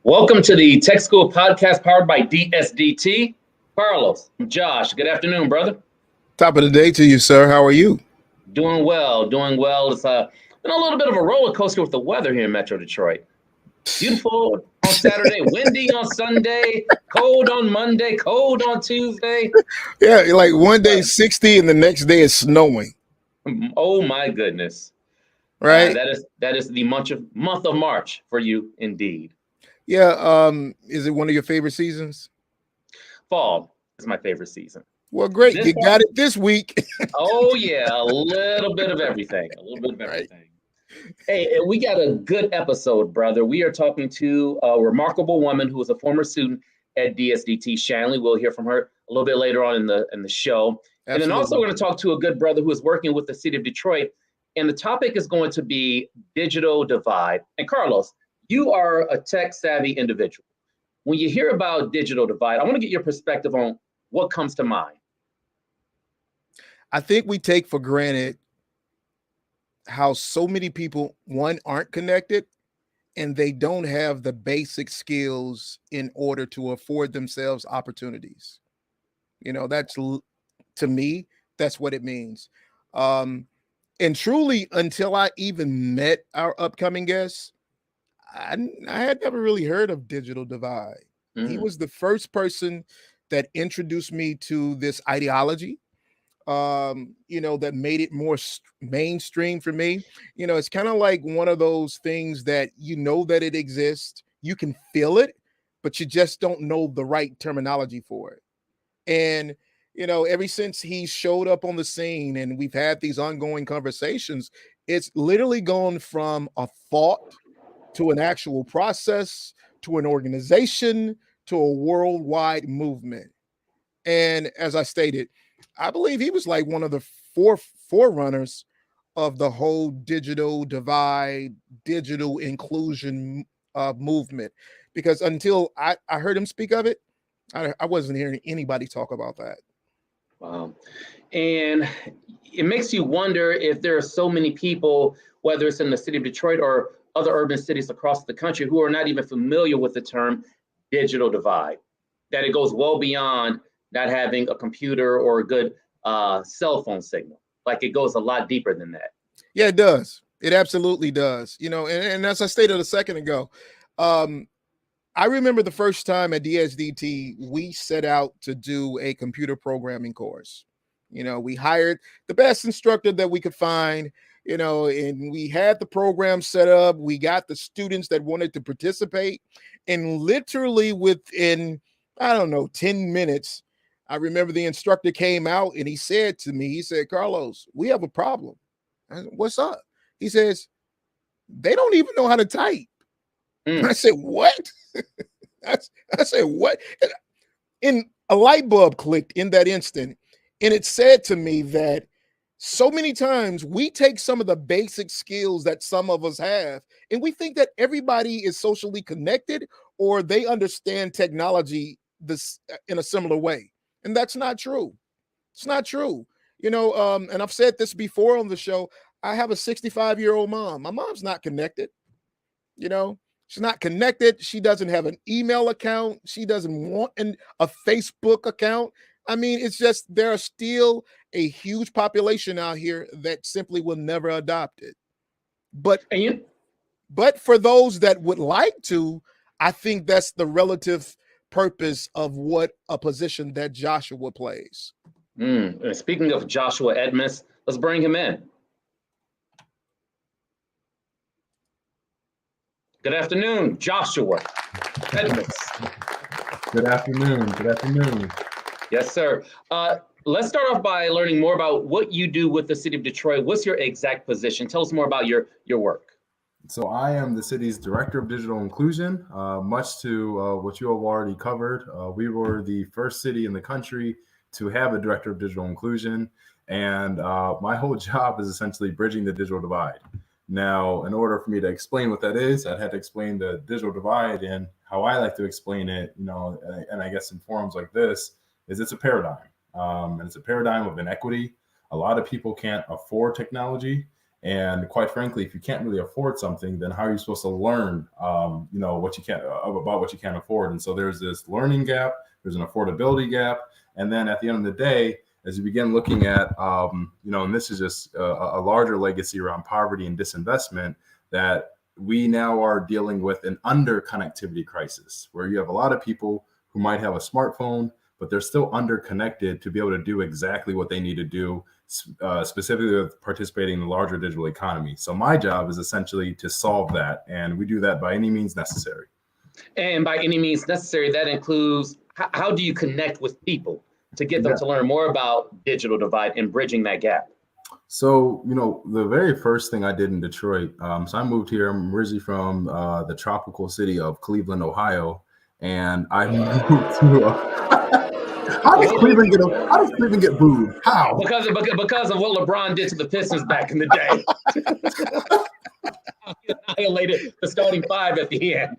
Welcome to the Tech School podcast powered by DSDT. Carlos, Josh, good afternoon, brother. Top of the day to you, sir. How are you? Doing well, doing well. It's been a little bit of a roller coaster with the weather here in Metro Detroit. Beautiful on Saturday, windy on Sunday, cold on Monday, cold on Tuesday. Yeah, like one day 60 and the next day it's snowing. Oh my goodness! Right? That is the month of March for you, indeed. Yeah. Is it one of your favorite seasons? Fall is my favorite season. Well, great. You got it this week. Oh yeah, a little bit of everything. A little bit of everything. Right. Hey, we got a good episode, brother. We are talking to a remarkable woman who was a former student at DSDT, Shanley. We'll hear from her a little bit later on in the show. Absolutely. And then also we're going to talk to a good brother who is working with the city of Detroit. And the topic is going to be digital divide. And Carlos, you are a tech-savvy individual. When you hear about digital divide, I want to get your perspective on what comes to mind. I think we take for granted how so many people, one, aren't connected, and they don't have the basic skills in order to afford themselves opportunities. You know, that's, to me, that's what it means. And truly, until I even met our upcoming guest, I had never really heard of digital divide. He was the first person that introduced me to this ideology, that made it more mainstream for me. You know, it's kind of like one of those things that you know that it exists, you can feel it, but you just don't know the right terminology for it. And ever since he showed up on the scene and we've had these ongoing conversations, it's literally gone from a thought to an actual process, to an organization, to a worldwide movement. And as I stated, I believe he was like one of the forerunners of the whole digital divide, digital inclusion movement. Because until I heard him speak of it, I wasn't hearing anybody talk about that. Wow. And it makes you wonder if there are so many people, whether it's in the city of Detroit or other urban cities across the country, who are not even familiar with the term digital divide, that it goes well beyond not having a computer or a good cell phone signal. Like it goes a lot deeper than that. Yeah, it does. It absolutely does. And as I stated a second ago, I remember the first time at DSDT, we set out to do a computer programming course. We hired the best instructor that we could find, and we had the program set up. We got the students that wanted to participate. And literally within, 10 minutes, I remember the instructor came out and he said to me, he said, "Carlos, we have a problem." I said, "What's up?" He says, "They don't even know how to type." I said, "What?" I said, "What?" And a light bulb clicked in that instant. And it said to me that so many times we take some of the basic skills that some of us have, and we think that everybody is socially connected or they understand technology this in a similar way. And that's not true. It's not true. And I've said this before on the show. I have a 65-year-old mom. My mom's not connected. She's not connected. She doesn't have an email account. She doesn't want a Facebook account. I mean, it's just there are still a huge population out here that simply will never adopt it. But for those that would like to, I think that's the relative purpose of what a position that Joshua plays. And speaking of Joshua Edmonds, let's bring him in. Good afternoon, Joshua Edmonds. Good afternoon. Good afternoon. Yes, sir. Let's start off by learning more about what you do with the city of Detroit. What's your exact position? Tell us more about your work. So I am the city's director of digital inclusion. Much to what you have already covered, we were the first city in the country to have a director of digital inclusion. And my whole job is essentially bridging the digital divide. Now, in order for me to explain what that is, I'd have to explain the digital divide, and how I like to explain it, and I guess in forums like this, is it's a paradigm. And it's a paradigm of inequity. A lot of people can't afford technology, And quite frankly, if you can't really afford something, then how are you supposed to learn, what you can't about what you can't afford? And so there's this learning gap, there's an affordability gap, and then at the end of the day, as you begin looking at, and this is just a larger legacy around poverty and disinvestment, that we now are dealing with an under connectivity crisis, where you have a lot of people who might have a smartphone, but they're still underconnected to be able to do exactly what they need to do, specifically with participating in the larger digital economy. So my job is essentially to solve that, and we do that by any means necessary. And by any means necessary, that includes how do you connect with people to get them to learn more about digital divide and bridging that gap? So, the very first thing I did in Detroit, so I moved here. I'm originally from the tropical city of Cleveland, Ohio, and I moved to how does Cleveland get booed? How? Because of what LeBron did to the Pistons back in the day. He annihilated the starting five at the end.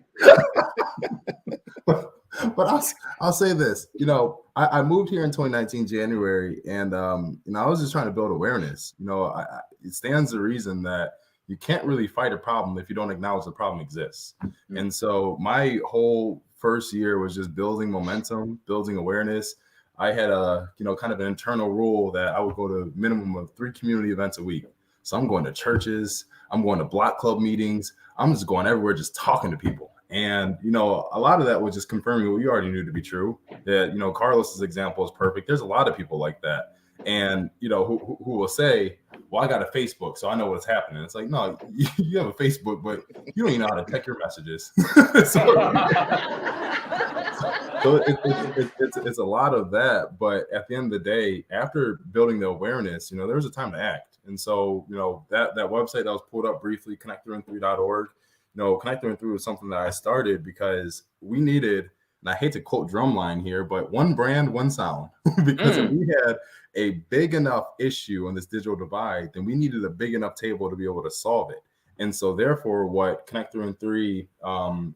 But I'll say this, I moved here in 2019 January, and I was just trying to build awareness. It stands to reason that you can't really fight a problem if you don't acknowledge the problem exists. Mm-hmm. And so my whole first year was just building momentum, building awareness. I had a kind of an internal rule that I would go to a minimum of 3 community events a week. So I'm going to churches, I'm going to block club meetings, I'm just going everywhere, just talking to people. And, a lot of that was just confirming what we already knew to be true, that, Carlos's example is perfect. There's a lot of people like that. And, who will say, well, I got a Facebook, so I know what's happening. It's like, no, you have a Facebook, but you don't even know how to check your messages. So it's a lot of that. But at the end of the day, after building the awareness, there was a time to act. And so, that website that was pulled up briefly, connect3and3.org, Connect 3 and 3 was something that I started because we needed, and I hate to quote Drumline here, but one brand, one sound. Because if we had a big enough issue on this digital divide, then we needed a big enough table to be able to solve it. And so therefore, what Connect 3 and 3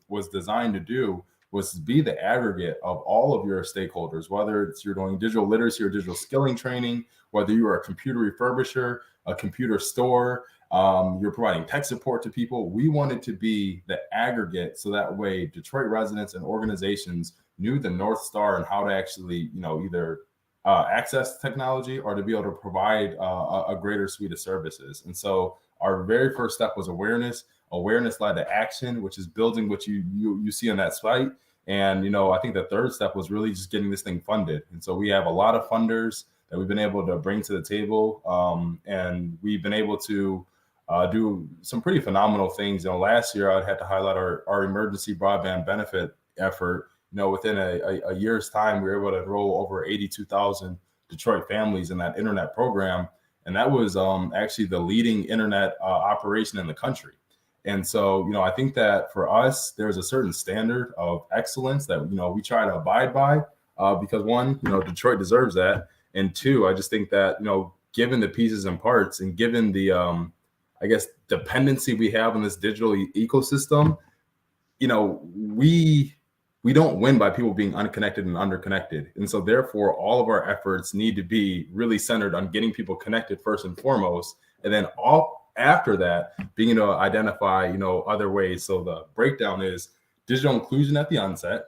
was designed to do was be the aggregate of all of your stakeholders, whether it's you're doing digital literacy or digital skilling training, whether you are a computer refurbisher, a computer store, you're providing tech support to people. We wanted to be the aggregate, so that way Detroit residents and organizations knew the North Star and how to actually, either access technology or to be able to provide a greater suite of services. And so our very first step was awareness. Awareness led to action, which is building what you see on that site. And, I think the third step was really just getting this thing funded. And so we have a lot of funders that we've been able to bring to the table. And we've been able to do some pretty phenomenal things. Last year I'd had to highlight our emergency broadband benefit effort. Within a year's time, we were able to enroll over 82,000 Detroit families in that internet program. And that was actually the leading internet operation in the country. And so, I think that for us, there's a certain standard of excellence that, we try to abide by because one, Detroit deserves that. And two, I just think that, given the pieces and parts and given the, dependency we have on this digital ecosystem, we don't win by people being unconnected and underconnected. And so therefore, all of our efforts need to be really centered on getting people connected first and foremost. And then after that, being able to identify, other ways. So the breakdown is digital inclusion at the onset,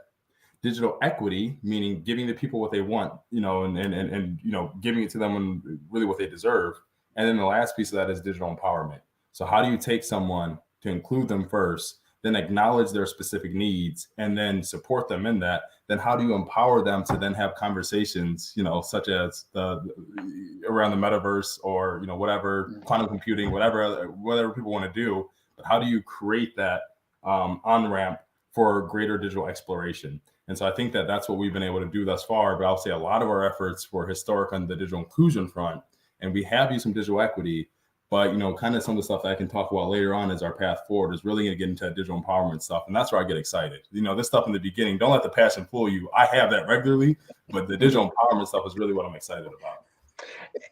digital equity, meaning giving the people what they want, and giving it to them and really what they deserve. And then the last piece of that is digital empowerment. So how do you take someone to include them first, then acknowledge their specific needs, and then support them in that? Then how do you empower them to then have conversations, such as around the metaverse or, whatever, quantum computing, whatever people want to do. But how do you create that on-ramp for greater digital exploration? And so I think that that's what we've been able to do thus far. But I'll say a lot of our efforts were historic on the digital inclusion front. And we have used some digital equity, but, kind of some of the stuff that I can talk about later on as our path forward is really going to get into digital empowerment stuff. And that's where I get excited. This stuff in the beginning, don't let the passion fool you. I have that regularly, but the digital empowerment stuff is really what I'm excited about.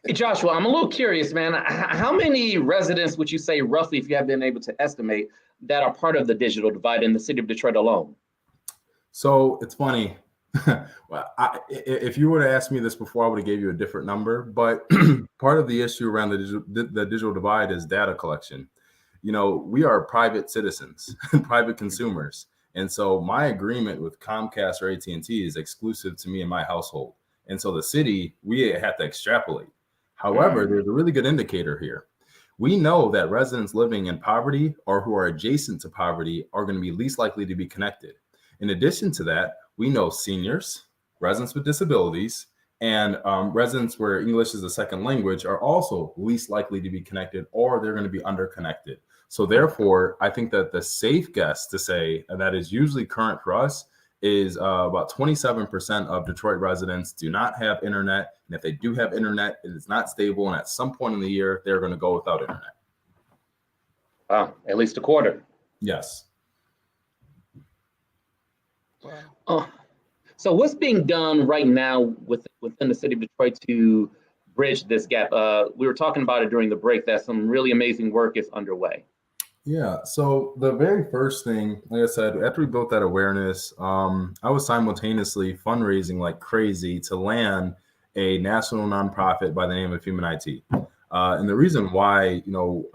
Hey, Joshua, I'm a little curious, man. How many residents would you say roughly, if you have been able to estimate, that are part of the digital divide in the city of Detroit alone? So it's funny. Well, if you were to ask me this before, I would have gave you a different number. But part of the issue around the digital divide is data collection. We are private citizens, private consumers. And so my agreement with Comcast or AT&T is exclusive to me and my household. And so the city, we have to extrapolate. However, there's a really good indicator here. We know that residents living in poverty or who are adjacent to poverty are going to be least likely to be connected. In addition to that, we know seniors, residents with disabilities, and residents where English is a second language are also least likely to be connected, or they're going to be underconnected. So therefore, I think that the safe guess to say, and that is usually current for us, is about 27% of Detroit residents do not have internet. And if they do have internet, it is not stable. And at some point in the year, they're going to go without internet. Wow, at least a quarter. Yes. So what's being done right now within the city of Detroit to bridge this gap? We were talking about it during the break that some really amazing work is underway. Yeah. So the very first thing, like I said, after we built that awareness, I was simultaneously fundraising like crazy to land a national nonprofit by the name of Human IT. And the reason why,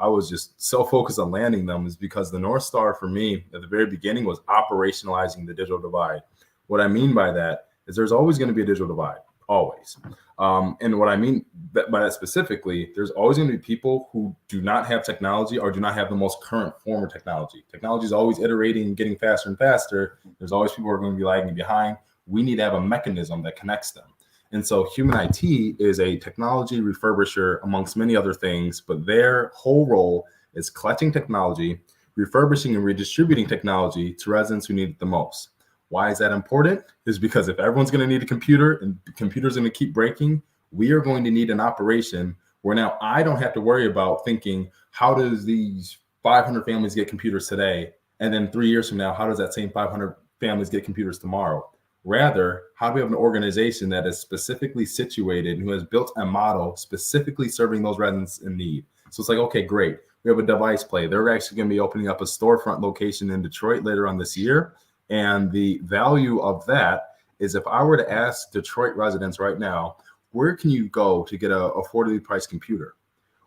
I was just so focused on landing them is because the North Star for me at the very beginning was operationalizing the digital divide. What I mean by that is there's always going to be a digital divide, always. And what I mean by that specifically, there's always going to be people who do not have technology or do not have the most current form of technology. Technology is always iterating and getting faster and faster. There's always people who are going to be lagging behind. We need to have a mechanism that connects them. And so Human IT is a technology refurbisher amongst many other things, but their whole role is collecting technology, refurbishing and redistributing technology to residents who need it the most. Why is that important? Is because if everyone's going to need a computer and computers are going to keep breaking, we are going to need an operation where now I don't have to worry about thinking, how does these 500 families get computers today? And then 3 years from now, how does that same 500 families get computers tomorrow? Rather, how do we have an organization that is specifically situated and who has built a model specifically serving those residents in need? So it's like, okay, great. We have a device play. They're actually going to be opening up a storefront location in Detroit later on this year. And the value of that is if I were to ask Detroit residents right now, where can you go to get a affordably priced computer?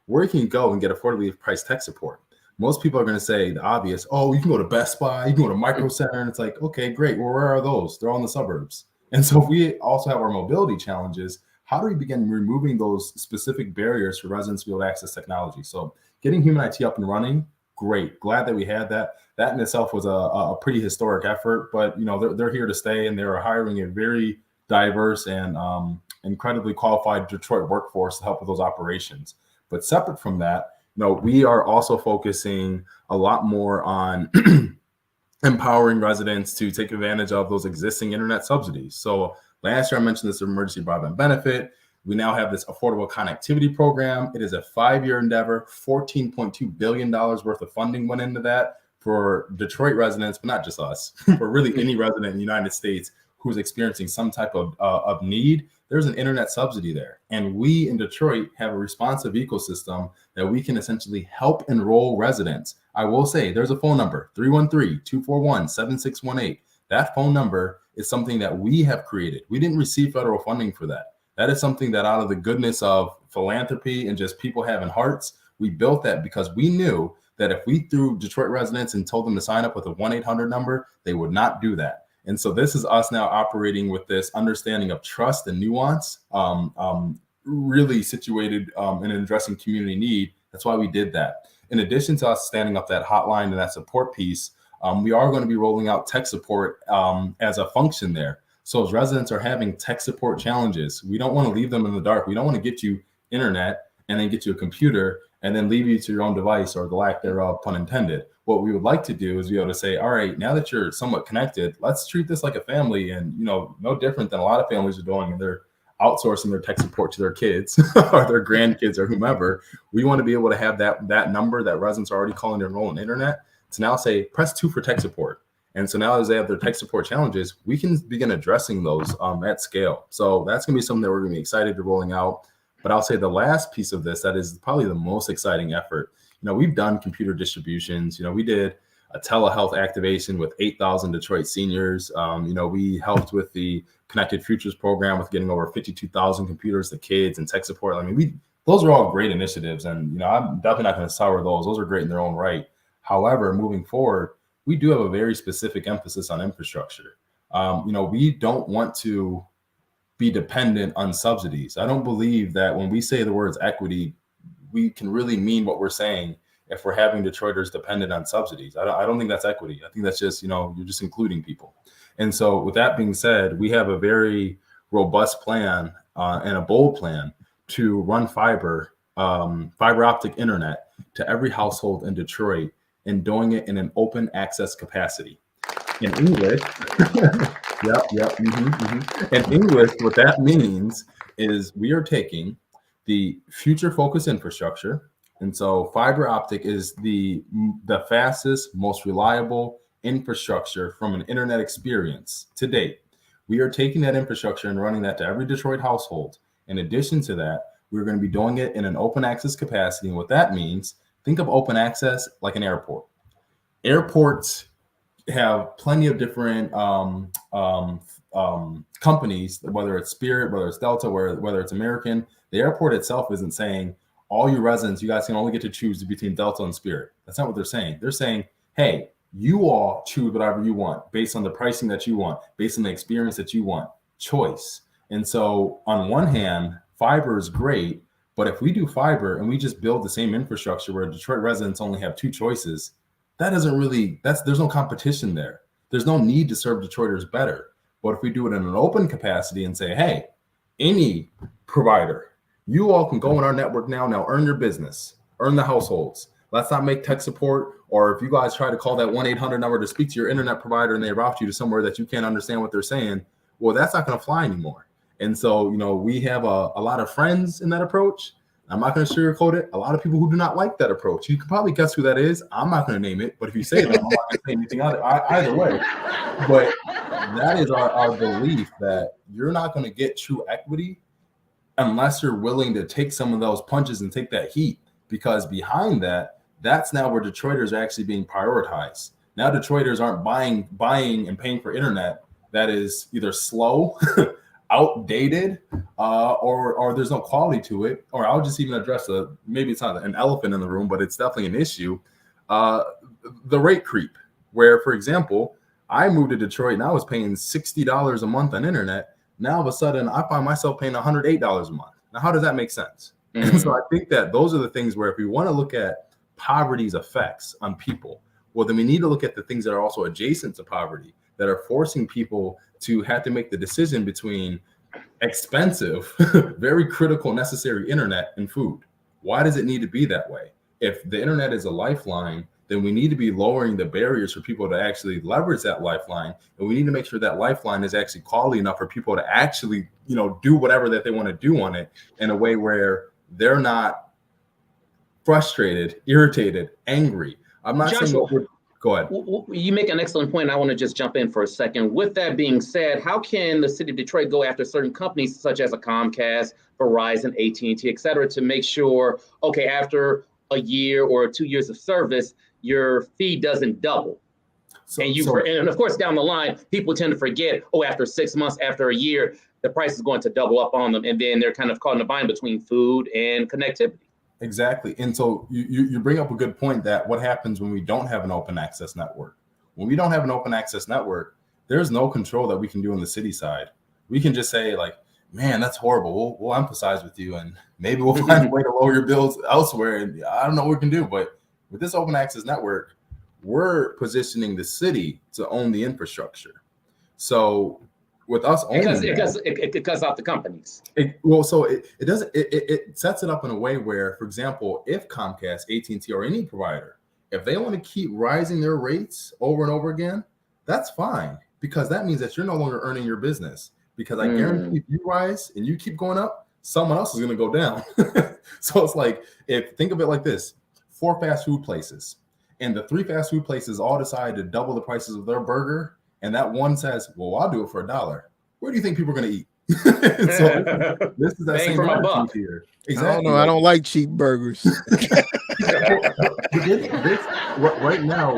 Where can you go and get affordably priced tech support? Most people are going to say the obvious, oh, you can go to Best Buy, you can go to Micro Center. And it's like, okay, great. Well, where are those? They're all in the suburbs. And so if we also have our mobility challenges, how do we begin removing those specific barriers for residents to be able to access technology? So getting Human IT up and running, great. Glad that we had that. That in itself was a pretty historic effort, but they're here to stay, and they're hiring a very diverse and incredibly qualified Detroit workforce to help with those operations. But separate from that, we are also focusing a lot more on empowering residents to take advantage of those existing internet subsidies. So last year I mentioned this emergency broadband benefit. We now have this affordable connectivity program. It is a 5-year endeavor. $14.2 billion worth of funding went into that for Detroit residents, but not just us, for really any resident in the United States who's experiencing some type of need. There's an internet subsidy there. And we in Detroit have a responsive ecosystem that we can essentially help enroll residents. I will say there's a phone number, 313-241-7618. That phone number is something that we have created. We didn't receive federal funding for that. That is something that out of the goodness of philanthropy and just people having hearts, we built that because we knew that if we threw Detroit residents and told them to sign up with a 1-800 number, they would not do that. And so this is us now operating with this understanding of trust and nuance, really situated in addressing community need. That's why we did that. In addition to us standing up that hotline and that support piece, we are going to be rolling out tech support as a function there. So as residents are having tech support challenges, we don't want to leave them in the dark. We don't want to get you internet and then get you a computer and then leave you to your own device or the lack thereof, pun intended. What we would like to do is be able to say, all right, now that you're somewhat connected, let's treat this like a family, and no different than a lot of families are doing, and they're outsourcing their tech support to their kids or their grandkids or whomever. We want to be able to have that number that residents are already calling to enroll in the internet to now say, press 2 for tech support. And so now as they have their tech support challenges, we can begin addressing those at scale. So that's going to be something that we're going to be excited to rolling out. But I'll say the last piece of this that is probably the most exciting effort. We've done computer distributions. We did a telehealth activation with 8,000 Detroit seniors. We helped with the Connected Futures program with getting over 52,000 computers to kids and tech support. I mean, those are all great initiatives, and I'm definitely not going to sour those. Those are great in their own right. However, moving forward, we do have a very specific emphasis on infrastructure. We don't want to be dependent on subsidies. I don't believe that when we say the words equity, we can really mean what we're saying if we're having Detroiters dependent on subsidies. I don't think that's equity. I think that's just, you're just including people. And so with that being said, we have a very robust plan and a bold plan to run fiber optic internet to every household in Detroit, and doing it in an open access capacity. In English, In English, what that means is we are taking the future focused infrastructure. And so fiber optic is the fastest, most reliable infrastructure from an internet experience to date. We are taking that infrastructure and running that to every Detroit household. In addition to that, we're going to be doing it in an open access capacity. And what that means, think of open access like an airport. Airports have plenty of different companies, whether it's Spirit, whether it's Delta, whether it's American. The airport itself isn't saying, all you residents, you guys can only get to choose between Delta and Spirit. That's not what they're saying. They're saying, hey, you all choose whatever you want based on the pricing that you want, based on the experience that you want. Choice. And so on one hand, fiber is great, but if we do fiber and we just build the same infrastructure where Detroit residents only have two choices, that doesn't really, there's no competition there. There's no need to serve Detroiters better. But if we do it in an open capacity and say, hey, any provider, you all can go in our network now earn your business, earn the households. Let's not make tech support, or if you guys try to call that 1-800 number to speak to your internet provider and they route you to somewhere that you can't understand what they're saying, well, that's not going to fly anymore. And so, we have a lot of friends in that approach. I'm not going to sugarcoat it. A lot of people who do not like that approach. You can probably guess who that is. I'm not going to name it, but if you say that, I'm not going to say anything either way. But that is our belief that you're not going to get true equity unless you're willing to take some of those punches and take that heat, because behind that's now where Detroiters are actually being prioritized. Now Detroiters aren't buying and paying for internet that is either slow, outdated, or there's no quality to it. Or I'll just even address maybe it's not an elephant in the room, but it's definitely an issue. The rate creep, where, for example, I moved to Detroit and I was paying $60 a month on internet. Now, all of a sudden, I find myself paying $108 a month. Now, how does that make sense? Mm-hmm. And so I think that those are the things where if we want to look at poverty's effects on people, well, then we need to look at the things that are also adjacent to poverty, that are forcing people to have to make the decision between expensive, very critical, necessary internet and food. Why does it need to be that way? If the internet is a lifeline, then we need to be lowering the barriers for people to actually leverage that lifeline. And we need to make sure that lifeline is actually quality enough for people to actually, do whatever that they want to do on it in a way where they're not frustrated, irritated, angry. I'm not saying go ahead. You make an excellent point. I want to just jump in for a second. With that being said, how can the city of Detroit go after certain companies such as a Comcast, Verizon, AT&T, et cetera, to make sure, okay, after a year or 2 years of service, your fee doesn't double? And of course, down the line, people tend to forget, after 6 months, after a year, the price is going to double up on them. And then they're kind of caught in a bind between food and connectivity. Exactly. And so you bring up a good point that what happens when we don't have an open access network? When we don't have an open access network, there's no control that we can do on the city side. We can just say like, man, that's horrible. We'll empathize with you and maybe we'll find a way to lower your bills elsewhere. And I don't know what we can do, but with this open access network, we're positioning the city to own the infrastructure. So with us owning it cuts out the companies. It sets it up in a way where, for example, if Comcast, AT&T, or any provider, if they want to keep rising their rates over and over again, that's fine, because that means that you're no longer earning your business. Because I guarantee if you rise and you keep going up, someone else is going to go down. So it's like, think of it like this: 4 fast food places, and the 3 fast food places all decide to double the prices of their burger. And that one says, well, I'll do it for $1. Where do you think people are going to eat? So this is that same attitude here. Exactly. I don't know. I don't like cheap burgers. Right now,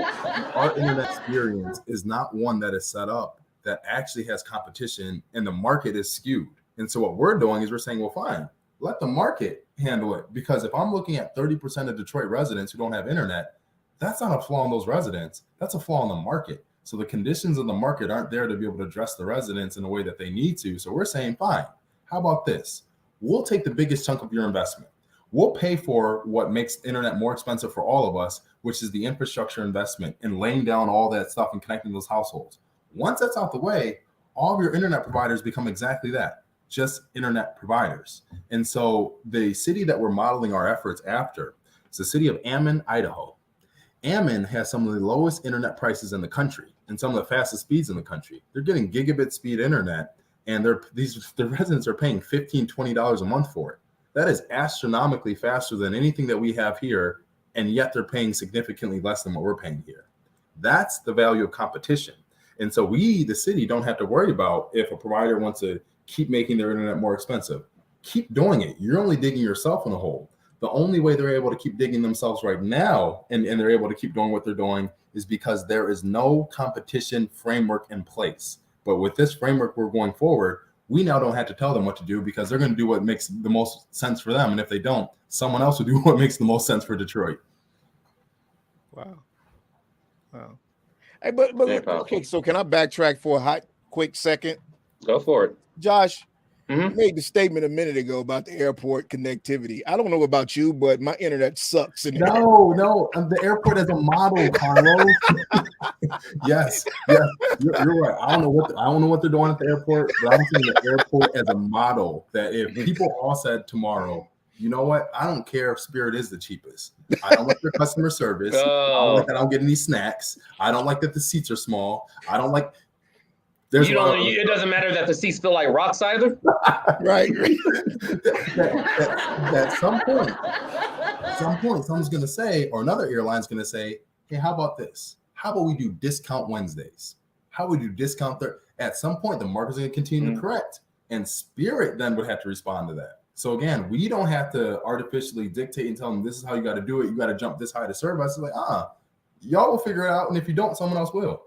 our internet experience is not one that is set up that actually has competition and the market is skewed. And so what we're doing is we're saying, well, fine, let the market handle it. Because if I'm looking at 30% of Detroit residents who don't have internet, that's not a flaw in those residents. That's a flaw in the market. So the conditions of the market aren't there to be able to address the residents in the way that they need to. So we're saying, fine, how about this? We'll take the biggest chunk of your investment. We'll pay for what makes internet more expensive for all of us, which is the infrastructure investment and laying down all that stuff and connecting those households. Once that's out the way, all of your internet providers become exactly that, just internet providers. And so the city that we're modeling our efforts after is the city of Ammon, Idaho. Ammon has some of the lowest internet prices in the country and some of the fastest speeds in the country. They're getting gigabit speed internet, and the residents are paying $15, $20 a month for it. That is astronomically faster than anything that we have here, and yet they're paying significantly less than what we're paying here. That's the value of competition. And so we, the city, don't have to worry about if a provider wants to keep making their internet more expensive. Keep doing it. You're only digging yourself in a hole. The only way they're able to keep digging themselves right now and they're able to keep doing what they're doing is because there is no competition framework in place. But with this framework we're going forward, we now don't have to tell them what to do because they're going to do what makes the most sense for them. And if they don't, someone else will do what makes the most sense for Detroit. Wow. Hey, but okay, so can I backtrack for a quick second? Go for it. Josh, you made the statement a minute ago about the airport connectivity. I don't know about you, but my internet sucks. No, the airport is a model, Carlos. yes, you're right. I don't know what they're doing at the airport, but I'm saying the airport as a model. That if people all said tomorrow, you know what? I don't care if Spirit is the cheapest. I don't like their customer service. I don't like that I don't get any snacks. I don't like that the seats are small. I don't like. It doesn't matter that the seats feel like rocks either. Right. At some point, someone's going to say, or another airline's going to say, hey, how about this? How about we do discount Wednesdays? How would you discount there? At some point, the market's going to continue to correct, and Spirit then would have to respond to that. So again, we don't have to artificially dictate and tell them this is how you got to do it. You got to jump this high to serve us. It's like, y'all will figure it out, and if you don't, someone else will.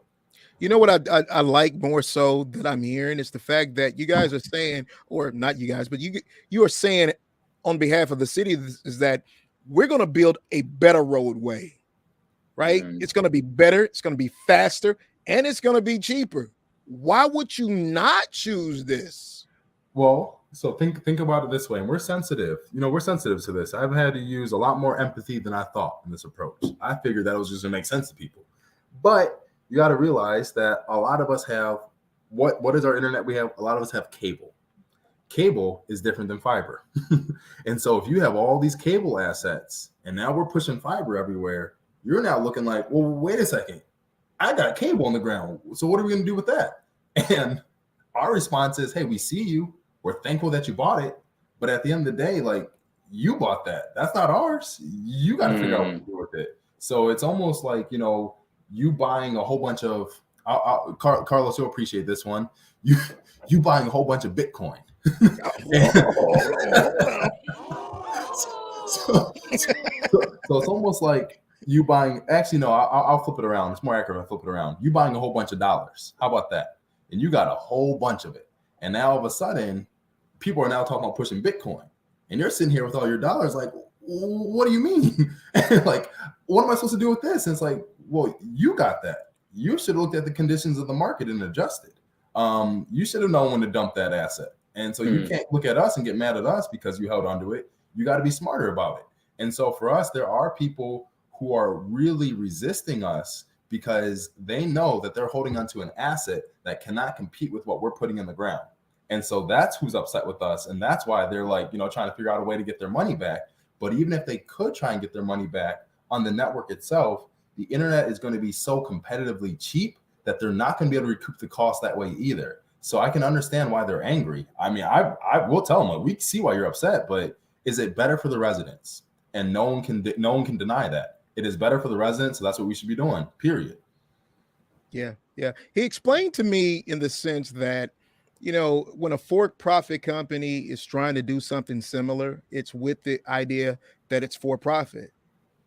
You know what I like more so that I'm hearing is the fact that you guys are saying, or not you guys, but you are saying on behalf of the city is that we're going to build a better roadway, right? It's going to be better, it's going to be faster, and it's going to be cheaper. Why would you not choose this? Well, so think about it this way, and we're sensitive. We're sensitive to this. I've had to use a lot more empathy than I thought in this approach. I figured that was just going to make sense to people, but you got to realize that a lot of us have what is our internet? We have a lot of us have cable. Cable is different than fiber. And so if you have all these cable assets and now we're pushing fiber everywhere, you're now looking like, well, wait a second. I got cable on the ground. So what are we going to do with that? And our response is, hey, we see you. We're thankful that you bought it. But at the end of the day, like, you bought that. That's not ours. You got to figure out what to do with it. So it's almost like, you buying a whole bunch of Carlos, you'll appreciate this one. You buying a whole bunch of Bitcoin. so it's almost like you buying. Actually, no, I'll flip it around. It's more accurate if I flip it around. You buying a whole bunch of dollars. How about that? And you got a whole bunch of it. And now all of a sudden, people are now talking about pushing Bitcoin. And you're sitting here with all your dollars, like, what do you mean? Like, what am I supposed to do with this? And it's like, well, you got that. You should have looked at the conditions of the market and adjusted. You should have known when to dump that asset. And so you can't look at us and get mad at us because you held onto it. You got to be smarter about it. And so for us, there are people who are really resisting us because they know that they're holding onto an asset that cannot compete with what we're putting in the ground. And so that's who's upset with us. And that's why they're like, trying to figure out a way to get their money back. But even if they could try and get their money back on the network itself, the internet is going to be so competitively cheap that they're not going to be able to recoup the cost that way either. So I can understand why they're angry. I mean, I will tell them, like, we see why you're upset, but is it better for the residents? And no one can deny that. It is better for the residents, so that's what we should be doing, period. Yeah. He explained to me in the sense that, when a for-profit company is trying to do something similar, it's with the idea that it's for profit.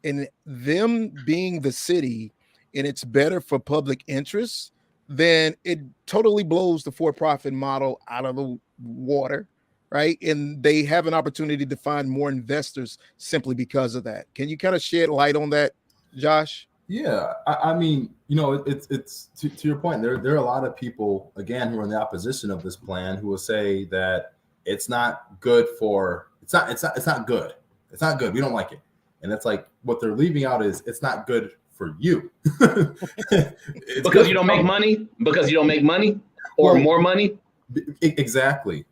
And them being the city, and it's better for public interest, then it totally blows the for-profit model out of the water, right? And they have an opportunity to find more investors simply because of that. Can you kind of shed light on that, Josh? Yeah, I mean, it's to your point. There are a lot of people, again, who are in the opposition of this plan, who will say that it's not good for it's not good. It's not good. We don't like it. And it's like what they're leaving out is it's not good for you. Because you don't make money? Because you don't make money or more money? Exactly.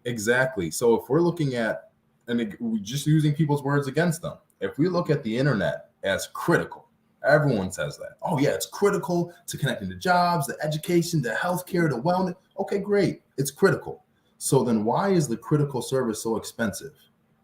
So if we're looking at, and we're just using people's words against them, if we look at the internet as critical, everyone says that. Oh yeah, it's critical to connecting to jobs, the education, the healthcare, the wellness. Okay, great. It's critical. So then why is the critical service so expensive?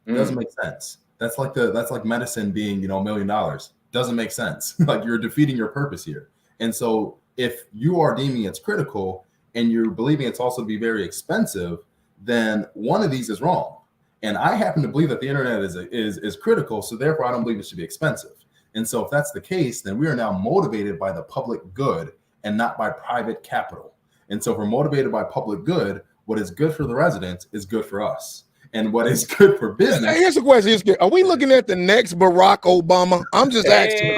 It doesn't make sense. That's like medicine being, $1 million. Doesn't make sense. Like you're defeating your purpose here. And so if you are deeming it's critical and you're believing it's also to be very expensive, then one of these is wrong. And I happen to believe that the internet is critical, so therefore I don't believe it should be expensive. And so if that's the case, then we are now motivated by the public good and not by private capital. And so if we're motivated by public good, what is good for the residents is good for us. And what is good for business. Here's a question. Are we looking at the next Barack Obama? I'm just asking.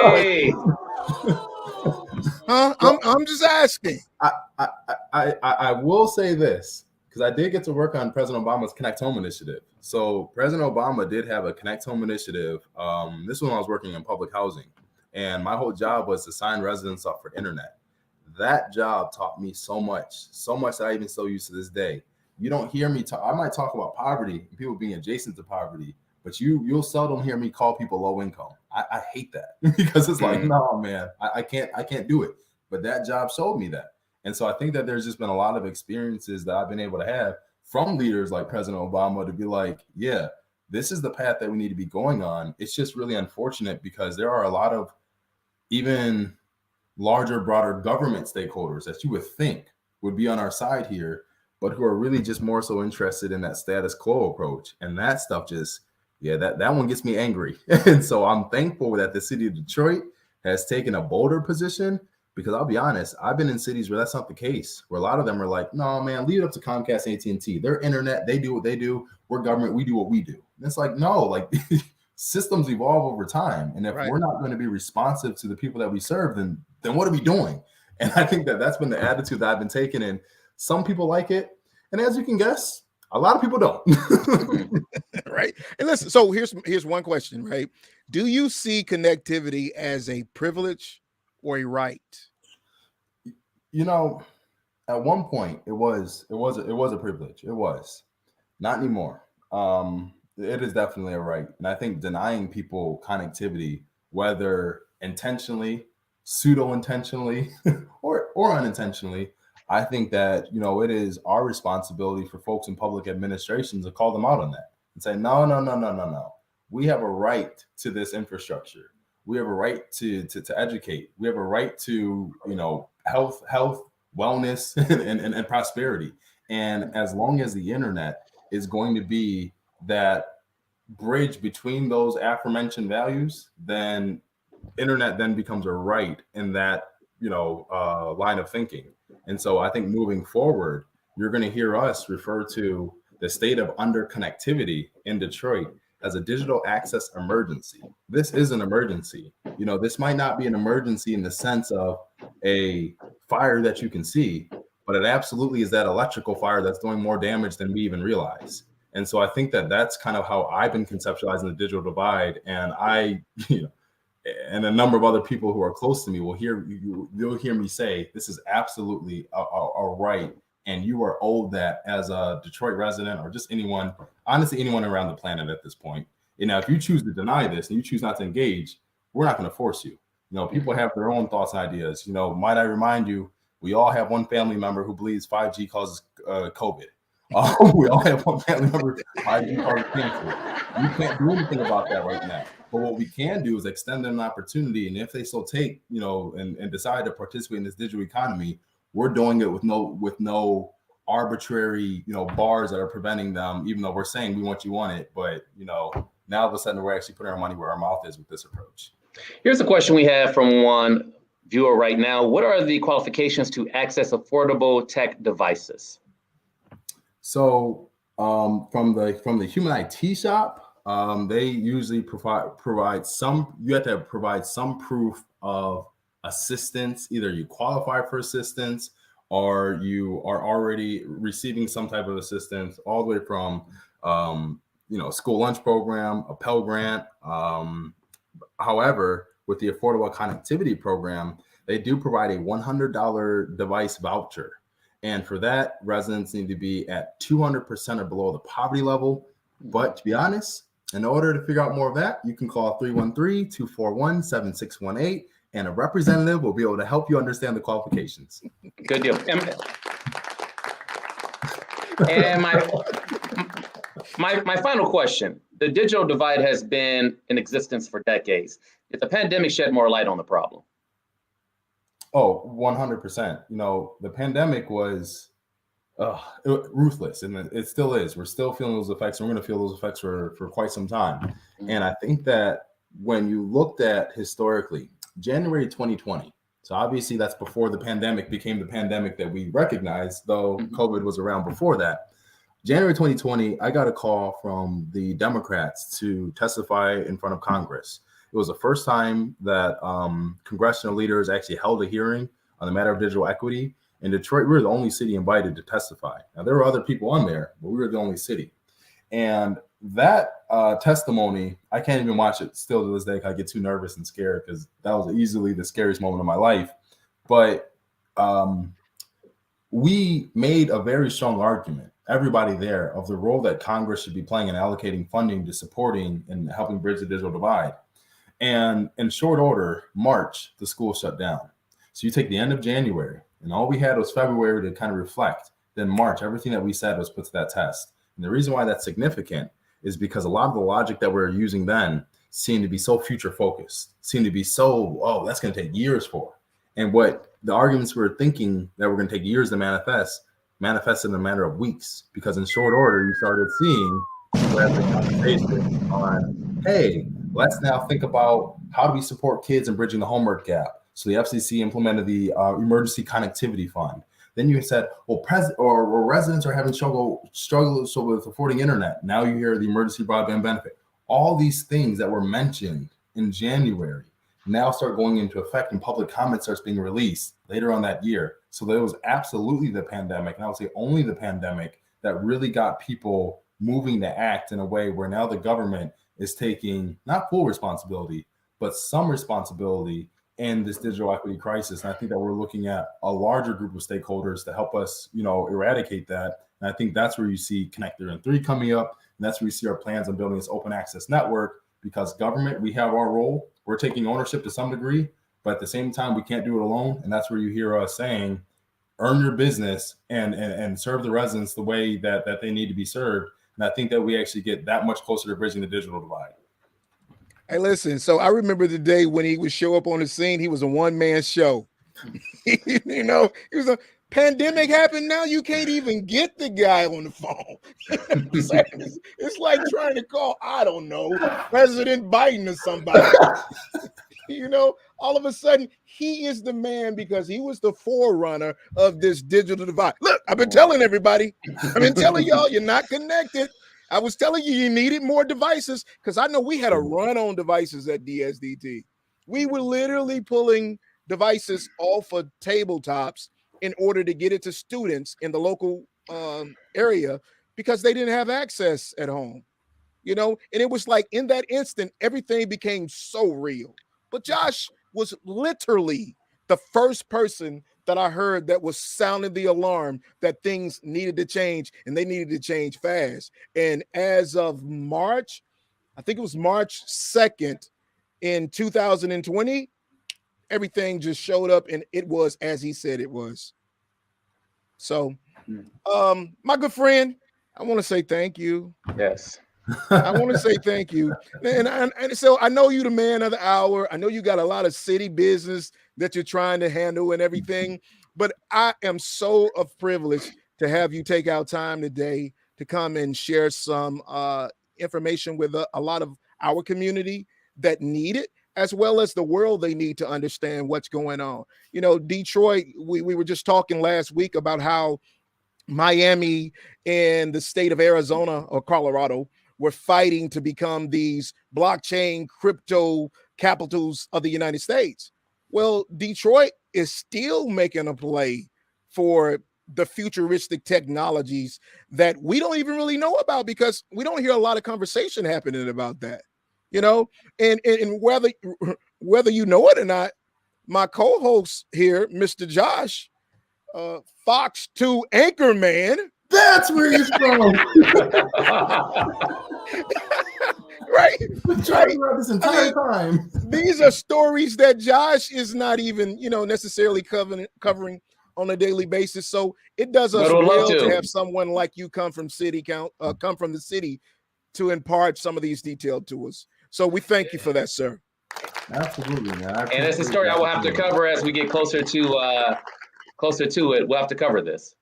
Huh? I'm just asking. I will say this, because I did get to work on President Obama's Connect Home initiative. So President Obama did have a Connect Home initiative. This one I was working in public housing. And my whole job was to sign residents up for internet. That job taught me so much that I even still use to this day. You don't hear me talk. I might talk about poverty and people being adjacent to poverty, but you'll seldom hear me call people low income. I hate that because it's like, no, man, I can't do it. But that job showed me that. And so I think that there's just been a lot of experiences that I've been able to have from leaders like President Obama to be like, yeah, this is the path that we need to be going on. It's just really unfortunate because there are a lot of even larger, broader government stakeholders that you would think would be on our side here, but who are really just more so interested in that status quo approach. And that stuff just, that one gets me angry. And so I'm thankful that the city of Detroit has taken a bolder position, because I'll be honest, I've been in cities where that's not the case, where a lot of them are like, no, man, leave it up to Comcast and AT&T. Their internet, they do what they do. We're government, we do what we do. And it's like, no, like systems evolve over time. And if we're not going to be responsive to the people that we serve, then what are we doing? And I think that that's been the attitude that I've been taking. And some people like it. And as you can guess, a lot of people don't. Right. And listen, so here's one question, right? Do you see connectivity as a privilege or a right? At one point it was a privilege. It was. Not anymore. It is definitely a right. And I think denying people connectivity, whether intentionally, pseudo-intentionally, or unintentionally, I think that, it is our responsibility for folks in public administration to call them out on that and say, no. We have a right to this infrastructure. We have a right to educate. We have a right to, health, wellness, and prosperity. And as long as the internet is going to be that bridge between those aforementioned values, then internet then becomes a right in that, line of thinking. And so I think moving forward, you're going to hear us refer to the state of underconnectivity in Detroit as a digital access emergency. This is an emergency. This might not be an emergency in the sense of a fire that you can see, but it absolutely is that electrical fire that's doing more damage than we even realize. And so I think that that's kind of how I've been conceptualizing the digital divide. And and a number of other people who are close to me you'll hear me say, this is absolutely a right. And you are owed that as a Detroit resident or just anyone, honestly, anyone around the planet at this point. If you choose to deny this and you choose not to engage, we're not going to force you. People have their own thoughts and ideas. Might I remind you, we all have one family member who believes 5G causes COVID. We all have one family member 5G causes cancer. You can't do anything about that right now. But what we can do is extend them an opportunity. And if they still take, and decide to participate in this digital economy, we're doing it with no arbitrary, bars that are preventing them, even though we're saying we want you on it. But, now all of a sudden we're actually putting our money where our mouth is with this approach. Here's a question we have from one viewer right now, what are the qualifications to access affordable tech devices? So from the Human IT shop, they usually provide some. You have to provide some proof of assistance. Either you qualify for assistance or you are already receiving some type of assistance, all the way from school lunch program, a Pell Grant. However, with the Affordable Connectivity Program, they do provide a $100 device voucher. And for that, residents need to be at 200% or below the poverty level. But to be honest, in order to figure out more of that, you can call 313-241-7618, and a representative will be able to help you understand the qualifications. Good deal. And my final question, the digital divide has been in existence for decades. Did the pandemic shed more light on the problem? Oh, 100%. The pandemic was ruthless, and it still is. We're still feeling those effects, and we're going to feel those effects for quite some time. And I think that when you looked at historically, January 2020, so obviously that's before the pandemic became the pandemic that we recognize, though COVID was around before that. January 2020, I got a call from the Democrats to testify in front of Congress. It was the first time that congressional leaders actually held a hearing on the matter of digital equity. In Detroit, we were the only city invited to testify. Now, there were other people on there, but we were the only city. And that testimony, I can't even watch it still to this day because I get too nervous and scared, because that was easily the scariest moment of my life. But we made a very strong argument, everybody there, of the role that Congress should be playing in allocating funding to supporting and helping bridge the digital divide. And in short order, March, the school shut down. So you take the end of January, and all we had was February to kind of reflect. Then March, everything that we said was put to that test. And the reason why that's significant is because a lot of the logic that we're using then seemed to be so future focused, seemed to be so, oh, that's going to take years for. And what the arguments we were thinking that were going to take years to manifested in a matter of weeks, because in short order, you started seeing the conversation on, hey, let's now think about how do we support kids in bridging the homework gap. So the FCC implemented the Emergency Connectivity Fund. Then you said, well, residents are having struggles with affording internet. Now you hear the emergency broadband benefit. All these things that were mentioned in January now start going into effect, and public comment starts being released later on that year. So there was absolutely the pandemic, and I would say only the pandemic, that really got people moving to act in a way where now the government is taking not full responsibility, but some responsibility in this digital equity crisis. And I think that we're looking at a larger group of stakeholders to help us, eradicate that. And I think that's where you see Connect 3 coming up. And that's where you see our plans on building this open access network, because government, we have our role. We're taking ownership to some degree, but at the same time, we can't do it alone. And that's where you hear us saying, earn your business and serve the residents the way that they need to be served. And I think that we actually get that much closer to bridging the digital divide. Hey, listen, so I remember the day when he would show up on the scene. He was a one-man show. He was a pandemic happened. Now you can't even get the guy on the phone. It's like trying to call, I don't know, President Biden or somebody. All of a sudden, he is the man because he was the forerunner of this digital divide. Look, I've been telling everybody, I've been telling y'all, you're not connected. I was telling you needed more devices, because I know we had a run on devices at DSDT. We were literally pulling devices off of tabletops in order to get it to students in the local area, because they didn't have access at home. And it was like in that instant, everything became so real. But Josh was literally the first person that I heard that was sounding the alarm that things needed to change, and they needed to change fast. And as of March, I think it was March 2nd in 2020, everything just showed up, and it was as he said it was. So, my good friend, I want to say thank you. Yes. I want to say thank you. And so I know you're the man of the hour. I know you got a lot of city business that you're trying to handle and everything, but I am so privileged to have you take out time today to come and share some information with a lot of our community that need it, as well as the world, they need to understand what's going on. You know, Detroit, we were just talking last week about how Miami and the state of Arizona or Colorado were fighting to become these blockchain crypto capitals of the United States. Well, Detroit is still making a play for the futuristic technologies that we don't even really know about, because we don't hear a lot of conversation happening about that, you know. And whether you know it or not, my co-host here, Mr. Josh, Fox 2 anchorman. That's where he's from. Right. Trying about this entire time. These are stories that Josh is not even, necessarily covering on a daily basis. So it does us well to have someone like you come from the city to impart some of these details to us. So we thank you for that, sir. Absolutely, man. And it's a story I will have to cover as we get closer to it. We'll have to cover this.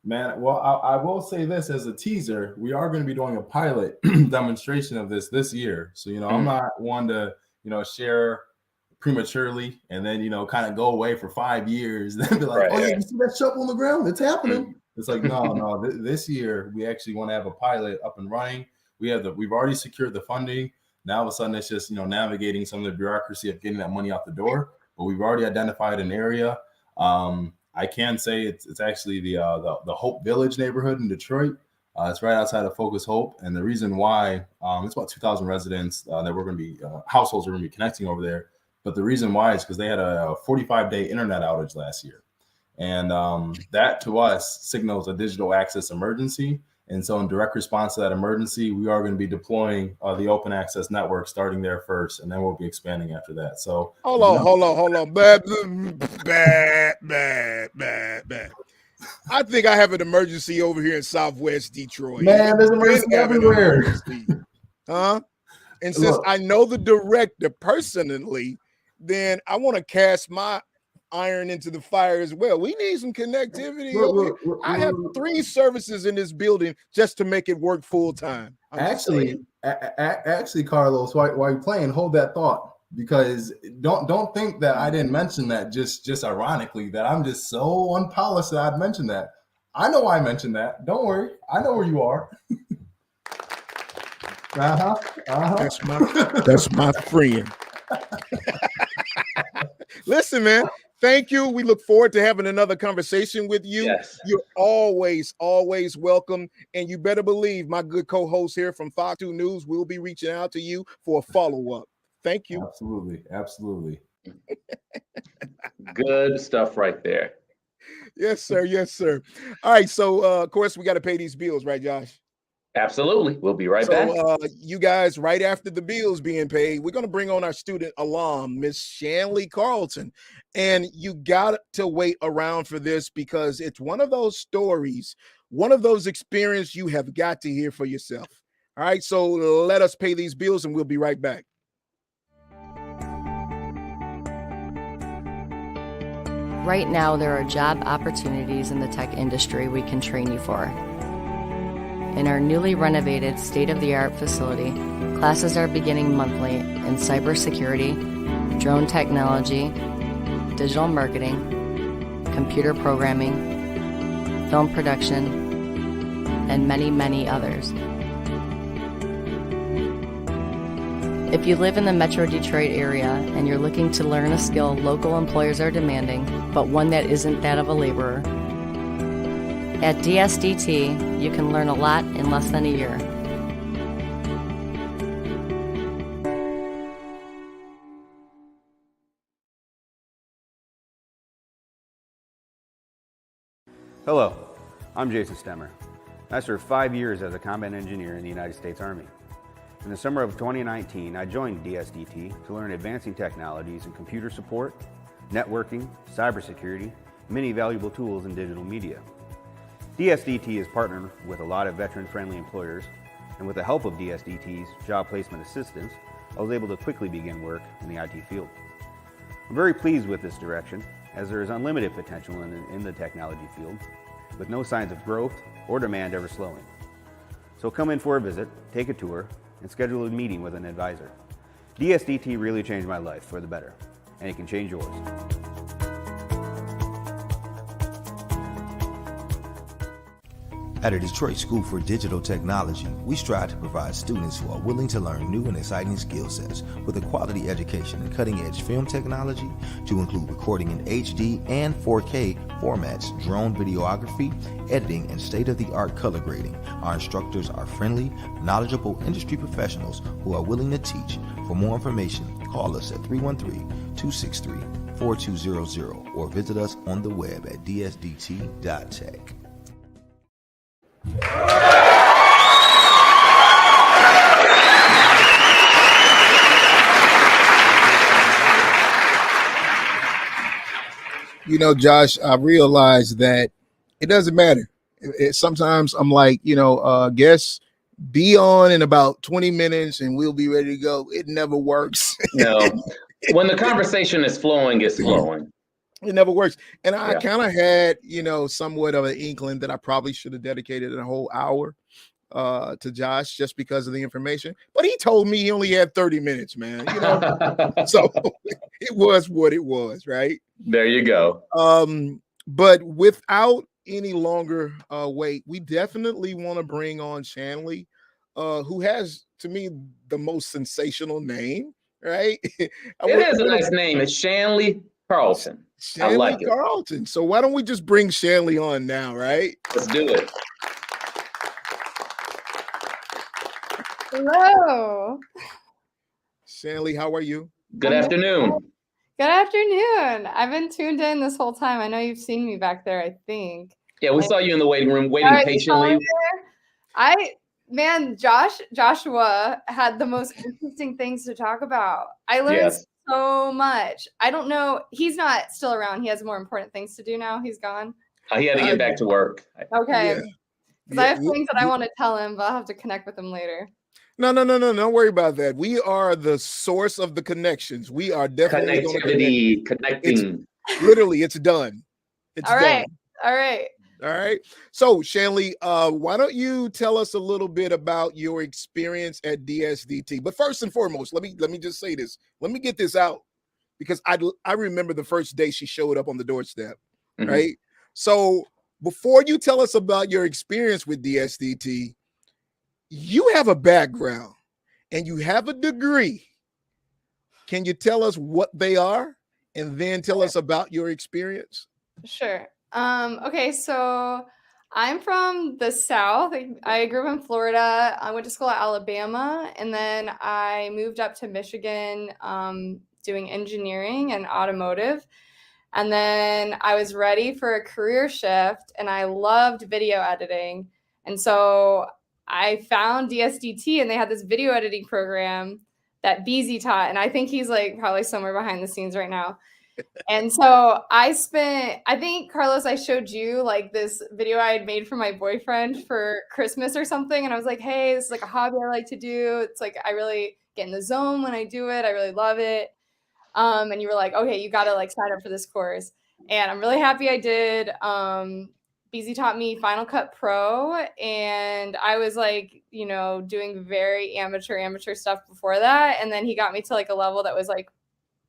Man, well, I will say this as a teaser. We are going to be doing a pilot demonstration of this year. So, I'm not one to, share prematurely and then, kind of go away for 5 years. Then be like, you see that shovel on the ground? It's happening. It's like, no. This year, we actually want to have a pilot up and running. We've already secured the funding. Now, all of a sudden, it's just, navigating some of the bureaucracy of getting that money out the door. But we've already identified an area. I can say it's actually the Hope Village neighborhood in Detroit. It's right outside of Focus Hope, and the reason why it's about 2,000 residents that we're going to be households we're going to be connecting over there. But the reason why is because they had a 45-day internet outage last year, and that to us signals a digital access emergency. And so in direct response to that emergency, we are going to be deploying the open access network starting there first, and then we'll be expanding after that. So hold on. Bad. I think I have an emergency over here in Southwest Detroit. Man, there's emergency everywhere. Huh? And since I know the director personally, then I want to cast my iron into the fire as well. We need some connectivity. I have 3 services in this building just to make it work full time. Actually, Carlos, while you're playing, hold that thought, because don't think that I didn't mention that just ironically, that I'm just so unpolished that I'd mentioned that. I know I mentioned that. Don't worry, I know where you are. That's my friend. Listen, man. Thank you. We look forward to having another conversation with you. Yes. You're always welcome. And you better believe my good co-host here from Fox 2 News will be reaching out to you for a follow-up. Thank you. Absolutely. Good stuff right there. Yes, sir. All right. So, of course, we got to pay these bills, right, Josh? Absolutely. We'll be right back. You guys, right after the bills being paid, we're going to bring on our student alum, Miss Shanley Carlton. And you got to wait around for this, because it's one of those stories, one of those experiences you have got to hear for yourself. All right. So let us pay these bills and we'll be right back. Right now, there are job opportunities in the tech industry we can train you for. In our newly renovated state-of-the-art facility, classes are beginning monthly in cybersecurity, drone technology, digital marketing, computer programming, film production, and many, many others. If you live in the Metro Detroit area and you're looking to learn a skill local employers are demanding, but one that isn't that of a laborer, at DSDT, you can learn a lot in less than a year. Hello, I'm Jason Stemmer. I served 5 years as a combat engineer in the United States Army. In the summer of 2019, I joined DSDT to learn advancing technologies in computer support, networking, cybersecurity, and many valuable tools in digital media. DSDT is partnered with a lot of veteran-friendly employers, and with the help of DSDT's job placement assistance, I was able to quickly begin work in the IT field. I'm very pleased with this direction, as there is unlimited potential in the technology field, with no signs of growth or demand ever slowing. So come in for a visit, take a tour, and schedule a meeting with an advisor. DSDT really changed my life for the better, and it can change yours. At a Detroit School for Digital Technology, we strive to provide students who are willing to learn new and exciting skill sets with a quality education in cutting-edge film technology to include recording in HD and 4K formats, drone videography, editing, and state-of-the-art color grading. Our instructors are friendly, knowledgeable industry professionals who are willing to teach. For more information, call us at 313-263-4200 or visit us on the web at dsdt.tech. You know, Josh, I realized that it doesn't matter. Sometimes I'm like, guess be on in about 20 minutes and we'll be ready to go. It never works. No, when the conversation is flowing, it's flowing. It never works. And I kind of had, somewhat of an inkling that I probably should have dedicated a whole hour to Josh just because of the information. But he told me he only had 30 minutes, man. So it was what it was, right? There you go. But without any longer wait, we definitely want to bring on Shanley, who has, to me, the most sensational name, right? It is a nice name. It's Shanley Carlton. Shanley I like Carlton. It. So why don't we just bring Shanley on now, right? Let's do it. Hello. Shanley, how are you? Good afternoon. Good afternoon. I've been tuned in this whole time. I know you've seen me back there, I think. Yeah, we saw you in the waiting room waiting patiently. Joshua had the most interesting things to talk about. I learned so much. I don't know. He's not still around. He has more important things to do now. He's gone. He had to get back to work. Okay. Because I have things that I want to tell him, but I'll have to connect with him later. No. Don't worry about that. We are the source of the connections. We are definitely connecting. Literally, it's done. It's done. All right. So, Shanley, why don't you tell us a little bit about your experience at DSDT? But first and foremost, let me just say this. Let me get this out because I remember the first day she showed up on the doorstep, right? So before you tell us about your experience with DSDT, you have a background and you have a degree. Can you tell us what they are and then tell us about your experience? Sure. Okay, so I'm from the South. I grew up in Florida. I went to school at Alabama, and then I moved up to Michigan doing engineering and automotive. And then I was ready for a career shift, and I loved video editing. And so I found DSDT, and they had this video editing program that BZ taught, and I think he's like probably somewhere behind the scenes right now. And so I think, Carlos, I showed you like this video I had made for my boyfriend for Christmas or something. And I was like, hey, this is like a hobby I like to do. It's like, I really get in the zone when I do it. I really love it. And you were like, okay, you got to like sign up for this course. And I'm really happy I did. BZ taught me Final Cut Pro. And I was like, doing very amateur stuff before that. And then he got me to like a level that was like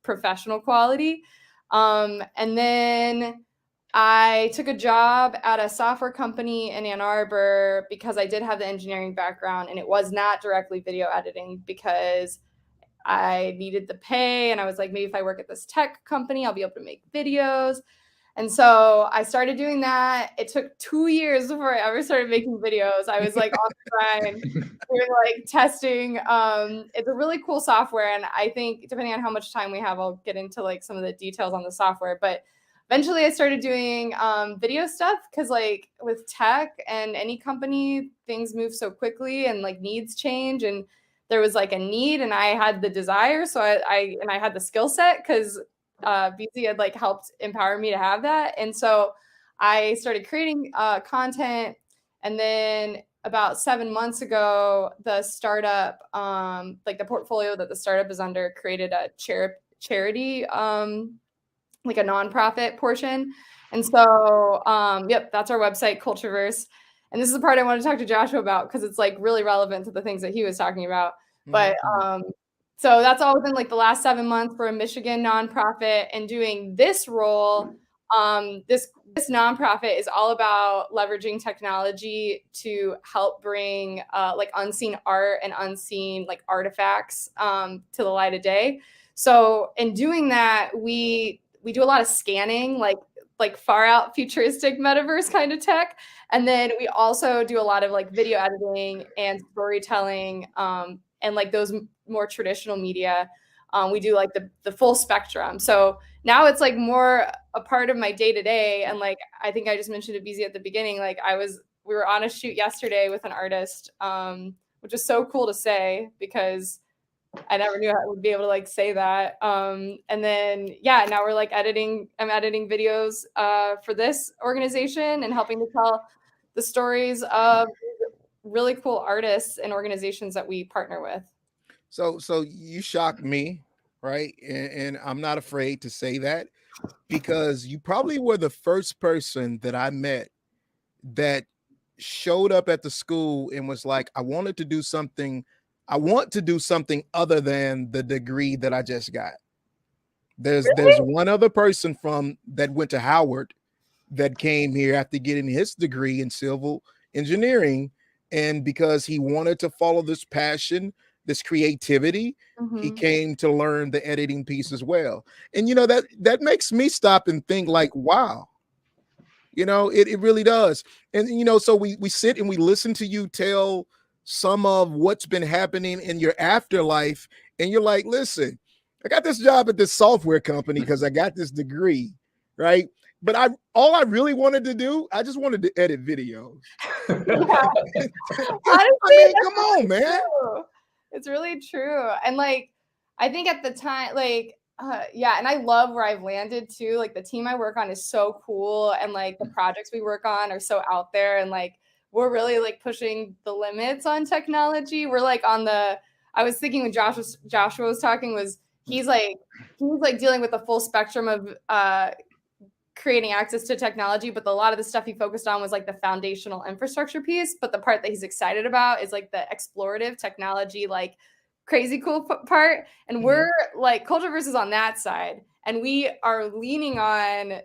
professional quality. And then I took a job at a software company in Ann Arbor because I did have the engineering background, and it was not directly video editing because I needed the pay. And I was like, maybe if I work at this tech company, I'll be able to make videos. And so I started doing that. It took 2 years before I ever started making videos. I was like on the grind, doing like testing. It's a really cool software. And I think depending on how much time we have, I'll get into like some of the details on the software. But eventually I started doing video stuff because like with tech and any company, things move so quickly and like needs change. And there was like a need and I had the desire. So I had the skill set because BZ had like helped empower me to have that. And so I started creating content. And then about 7 months ago, the startup, like the portfolio that the startup is under, created a charity, like a nonprofit portion. And so, that's our website, Cultureverse. And this is the part I want to talk to Joshua about because it's like really relevant to the things that he was talking about. But So that's all within like the last 7 months. We're a Michigan nonprofit, and doing this role, this nonprofit is all about leveraging technology to help bring like unseen art and unseen like artifacts to the light of day. So in doing that, we do a lot of scanning, like far out futuristic metaverse kind of tech. And then we also do a lot of like video editing and storytelling, and like those more traditional media. We do like the full spectrum. So now it's like more a part of my day to day. And like, I think I just mentioned to BZ at the beginning, like we were on a shoot yesterday with an artist, which is so cool to say because I never knew I would be able to like say that. And then, yeah, now we're like I'm editing videos for this organization and helping to tell the stories of really cool artists and organizations that we partner with. So you shocked me, right? And I'm not afraid to say that, because you probably were the first person that I met that showed up at the school and was like, I want to do something other than the degree that I just got. There's one other person from that went to Howard that came here after getting his degree in civil engineering, and because he wanted to follow this passion, this creativity, he came to learn the editing piece as well. And that makes me stop and think like, wow, it really does. And so we sit and we listen to you tell some of what's been happening in your afterlife, and you're like, listen, I got this job at this software company because I got this degree, right? But all I really wanted to do, I just wanted to edit videos. Yeah. I mean, come on, man. True. It's really true. And like, I think at the time, like, yeah, and I love where I've landed too. Like the team I work on is so cool, and like the projects we work on are so out there, and like we're really like pushing the limits on technology. We're like I was thinking when Joshua was talking, he's dealing with the full spectrum of creating access to technology, but a lot of the stuff he focused on was like the foundational infrastructure piece. But the part that he's excited about is like the explorative technology, like crazy cool part. And we're like Cultureverse is on that side, and we are leaning on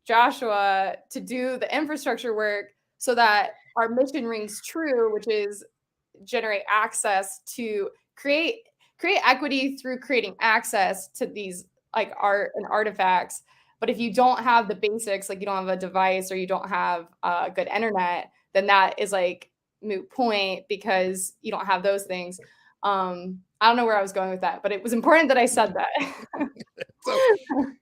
Joshua to do the infrastructure work so that our mission rings true, which is generate access to create equity through creating access to these like art and artifacts. But if you don't have the basics, like you don't have a device or you don't have good internet, then that is like moot point because you don't have those things. I don't know where I was going with that, but it was important that I said that.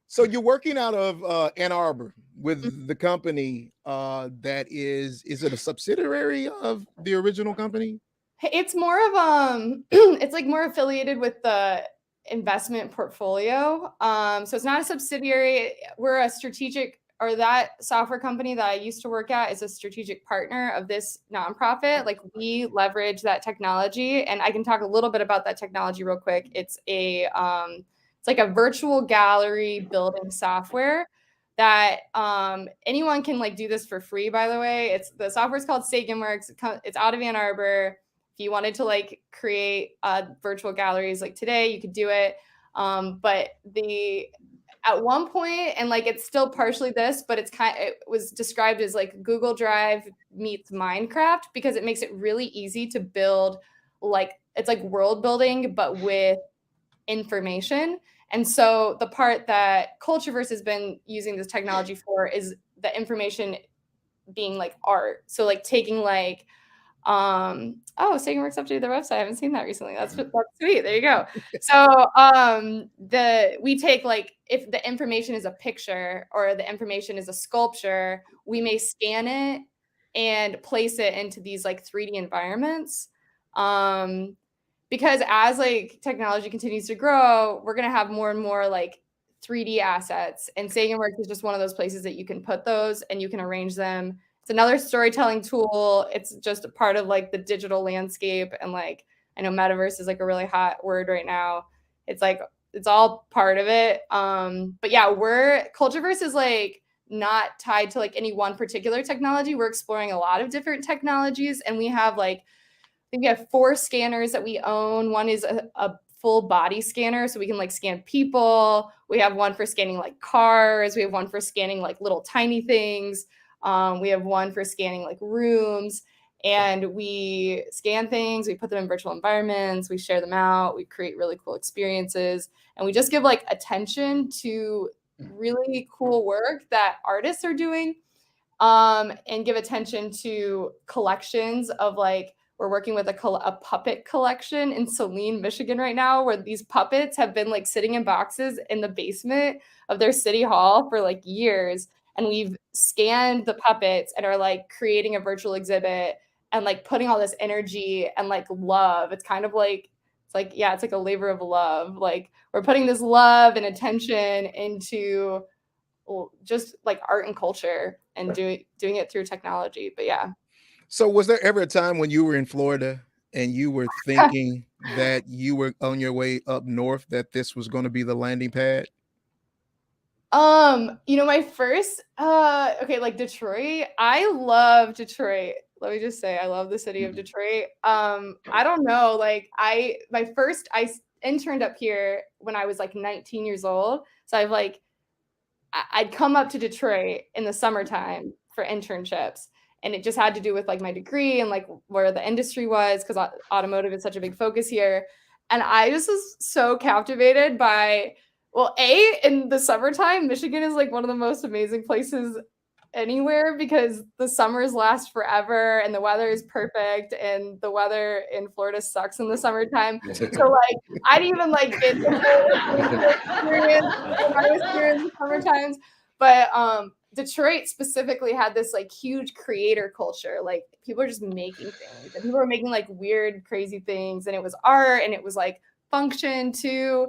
So you're working out of Ann Arbor with the company that is it a subsidiary of the original company? It's more of it's like more affiliated with the investment portfolio. So it's not a subsidiary. We're a strategic, or that software company that I used to work at is a strategic partner of this nonprofit. Like we leverage that technology, and I can talk a little bit about that technology real quick. It's it's like a virtual gallery building software that anyone can like do this for free, by the way. The software is called SaganWorks. It's out of Ann Arbor. If you wanted to like create virtual galleries like today, you could do it. But at one point, and like it's still partially this, but it was described as like Google Drive meets Minecraft, because it makes it really easy to build, like it's like world building, but with information. And so the part that Cultureverse has been using this technology for is the information being like art. So like taking like, SaganWorks updated their website. I haven't seen that recently. That's sweet. There you go. So we take like, if the information is a picture or the information is a sculpture, we may scan it and place it into these like 3D environments. Because as like technology continues to grow, we're going to have more and more like 3D assets, and SaganWorks is just one of those places that you can put those and you can arrange them. It's another storytelling tool. It's just a part of like the digital landscape. And like, I know metaverse is like a really hot word right now. It's like, it's all part of it. But yeah, Cultureverse is like not tied to like any one particular technology. We're exploring a lot of different technologies, and we have like, I think we have 4 scanners that we own. One is a full body scanner, so we can like scan people. We have one for scanning like cars. We have one for scanning like little tiny things. We have one for scanning like rooms, and we scan things. We put them in virtual environments. We share them out. We create really cool experiences, and we just give like attention to really cool work that artists are doing, and give attention to collections of like, we're working with a puppet collection in Saline, Michigan right now, where these puppets have been like sitting in boxes in the basement of their city hall for like years. And we've scanned the puppets and are like creating a virtual exhibit and like putting all this energy and like love. It's kind of like, it's like a labor of love. Like we're putting this love and attention into just like art and culture and doing it through technology. But yeah. So was there ever a time when you were in Florida and you were thinking that you were on your way up north, that this was going to be the landing pad? My first, like Detroit, I love Detroit. Let me just say, I love the city of Detroit. I don't know, like I interned up here when I was like 19 years old. So I'd come up to Detroit in the summertime for internships. And it just had to do with like my degree and like where the industry was, because automotive is such a big focus here. And I just was so captivated by, in the summertime, Michigan is like one of the most amazing places anywhere, because the summers last forever and the weather is perfect, and the weather in Florida sucks in the summertime. So like I didn't even like get the whole experience when I was here in the summer times. But Detroit specifically had this like huge creator culture. Like people are just making things, and people are making like weird, crazy things. And it was art, and it was like function too.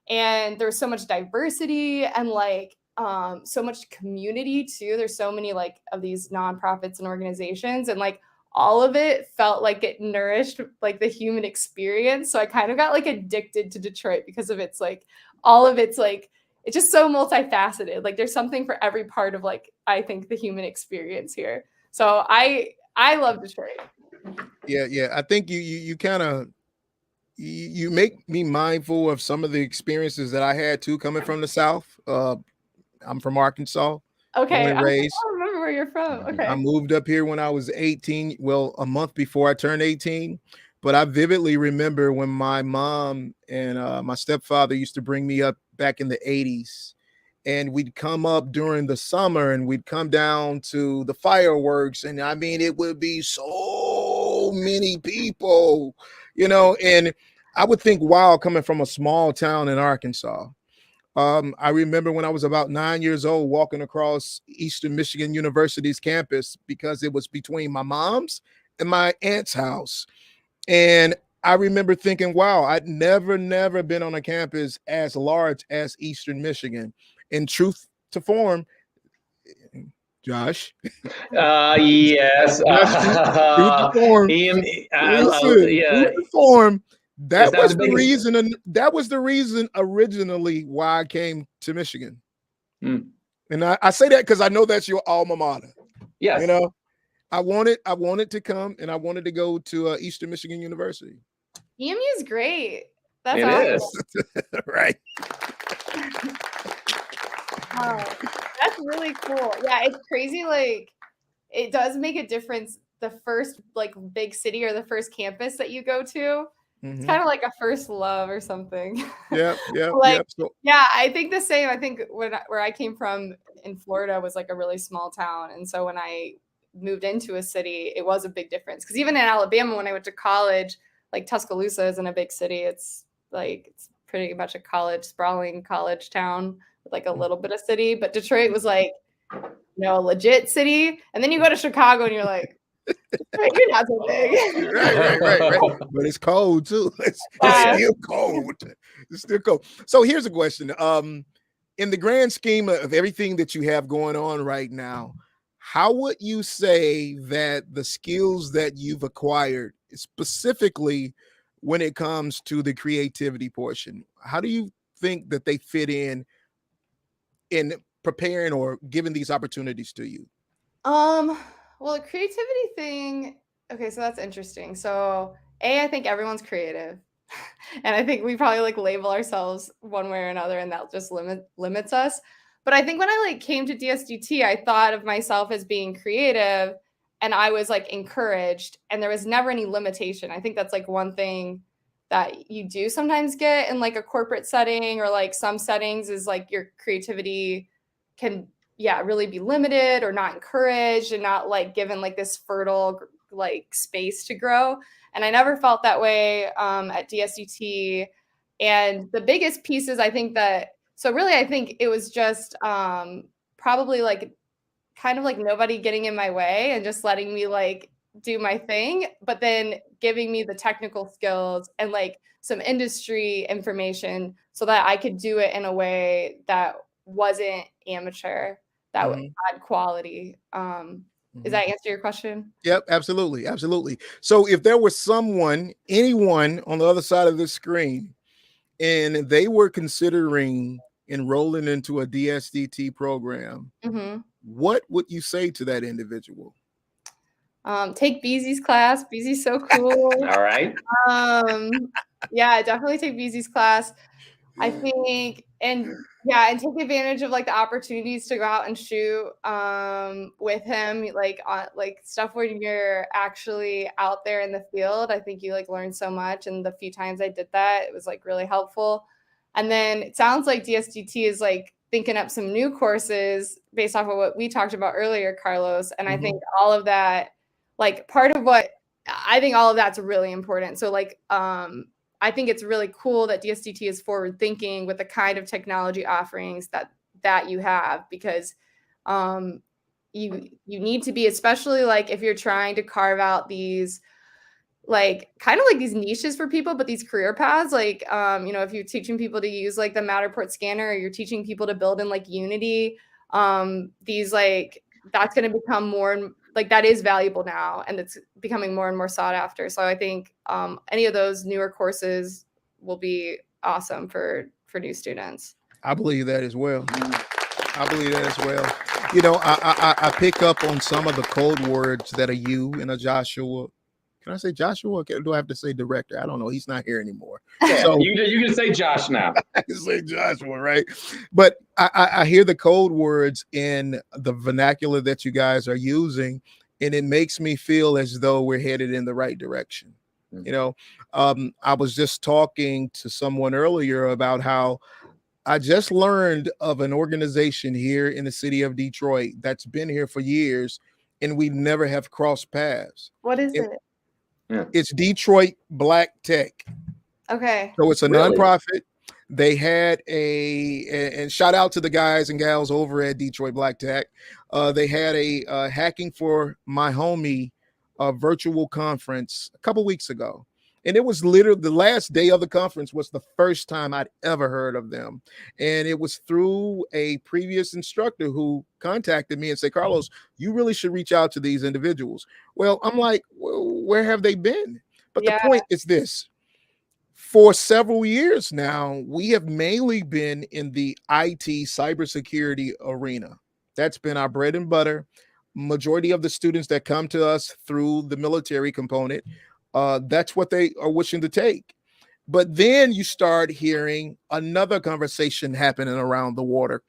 And there was so much diversity and like so much community too. There's so many like of these nonprofits and organizations, and like all of it felt like it nourished like the human experience. So I kind of got like addicted to Detroit because of its like all of its like, it's just so multifaceted. Like there's something for every part of like, I think, the human experience here. So I love Detroit. Yeah. I think you kind of, you make me mindful of some of the experiences that I had too, coming from the South. I'm from Arkansas. Okay. Born and raised. I don't remember where you're from. Okay. I moved up here when I was 18. Well, a month before I turned 18. But I vividly remember when my mom and my stepfather used to bring me up back in the 80s. And we'd come up during the summer and we'd come down to the fireworks. And I mean, it would be so many people, and I would think, wow, coming from a small town in Arkansas. I remember when I was about 9 years old, walking across Eastern Michigan University's campus, because it was between my mom's and my aunt's house. And I remember thinking, wow, I'd never been on a campus as large as Eastern Michigan. In truth to form, Josh. Yes. That was the reason. And that was the reason originally why I came to Michigan. And I say that because I know that's your alma mater. Yes. I wanted to come, and I wanted to go to Eastern Michigan University. EMU is great. That's awesome. Right. That's really cool. Yeah, it's crazy. Like, it does make a difference. The first like big city or the first campus that you go to, it's kind of like a first love or something. Yeah. Yeah, I think the same. I think where I came from in Florida was like a really small town, and so when I moved into a city, it was a big difference. Because even in Alabama, when I went to college, like Tuscaloosa isn't a big city. It's pretty much a sprawling college town with like a little bit of city. But Detroit was like, a legit city. And then you go to Chicago and you're like, you're not so big. Right. But it's cold too. It's still cold. It's still cold. So here's a question. In the grand scheme of everything that you have going on right now, how would you say that the skills that you've acquired, specifically when it comes to the creativity portion, how do you think that they fit in preparing or giving these opportunities to you? Well, the creativity thing, okay, so that's interesting. So I think everyone's creative. And I think we probably like label ourselves one way or another, and that just limits us. But I think when I like came to DSDT, I thought of myself as being creative, and I was like encouraged, and there was never any limitation. I think that's like one thing that you do sometimes get in like a corporate setting or like some settings is like your creativity can really be limited or not encouraged and not like given like this fertile like space to grow. And I never felt that way at DSDT. And the biggest pieces, I think I think it was just probably like kind of like nobody getting in my way and just letting me like do my thing, but then giving me the technical skills and like some industry information so that I could do it in a way that wasn't amateur, that had quality. Does that answer your question? Yep, absolutely. Absolutely. So if there was anyone on the other side of the screen, and they were considering enrolling into a DSDT program, what would you say to that individual? Take Beezy's class. Beezy's so cool. All right. Yeah, definitely take Beezy's class. I think, and take advantage of like the opportunities to go out and shoot with him, like on like stuff when you're actually out there in the field. I think you like learn so much, and the few times I did that, it was like really helpful. And then it sounds like DSDT is like thinking up some new courses based off of what we talked about earlier, Carlos. And I think all of that, like I think all of that's really important. So like, I think it's really cool that DSDT is forward thinking with the kind of technology offerings that you have, because you need to be, especially like if you're trying to carve out these like kind of like these niches for people, but these career paths, like if you're teaching people to use like the Matterport scanner, or you're teaching people to build in like Unity, these like that's going to become more like that is valuable now, and it's becoming more and more sought after. So I think any of those newer courses will be awesome for new students. I believe that as well. You know, I pick up on some of the code words that a you and a Joshua. Can I say Joshua? Or do I have to say director? I don't know. He's not here anymore. Yeah, so you can say Josh now. I can say Joshua, right? But I hear the code words in the vernacular that you guys are using, and it makes me feel as though we're headed in the right direction. You know, I was just talking to someone earlier about how I just learned of an organization here in the city of Detroit that's been here for years, and we never have crossed paths. What is it? It's Detroit Black Tech. Okay. So it's a nonprofit. They had and shout out to the guys and gals over at Detroit Black Tech. They had a Hacking for My Homie virtual conference a couple weeks ago. And it was literally the last day of the conference was the first time I'd ever heard of them. And it was through a previous instructor who contacted me and said, Carlos, you really should reach out to these individuals. Well, I'm like, where have they been? But the point is this. For several years now, we have mainly been in the IT cybersecurity arena. That's been our bread and butter. Majority of the students that come to us through the military component, that's what they are wishing to take. But then you start hearing another conversation happening around the water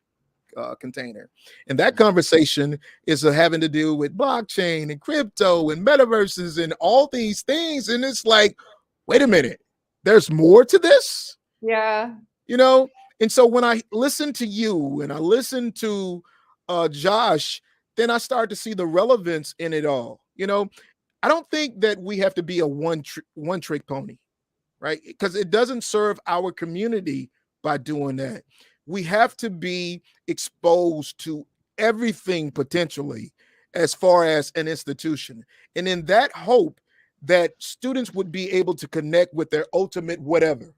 container. And that conversation is having to do with blockchain and crypto and metaverses and all these things. And it's like, wait a minute, there's more to this? Yeah. You know? And so when I listen to you and I listen to Josh, then I start to see the relevance in it all. You know, I don't think that we have to be a one trick pony, right? Because it doesn't serve our community by doing that. We have to be exposed to everything potentially as far as an institution. And in that hope that students would be able to connect with their ultimate whatever,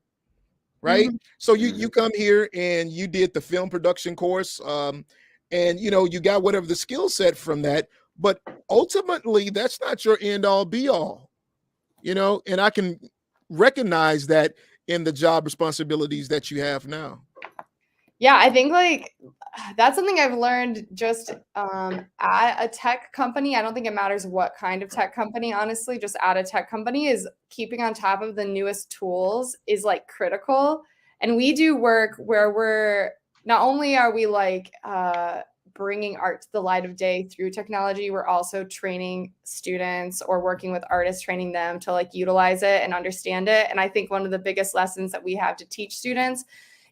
right? So you come here and you did the film production course, and you know, you got whatever the skill set from that, but ultimately that's not your end all be all, you know, and I can recognize that in the job responsibilities that you have now. Yeah, I think like that's something I've learned just at a tech company. I don't think it matters what kind of tech company, honestly, just at a tech company is keeping on top of the newest tools is like critical. And we do work where we're not only are we like bringing art to the light of day through technology, we're also training students or working with artists, training them to like utilize it and understand it. And I think one of the biggest lessons that we have to teach students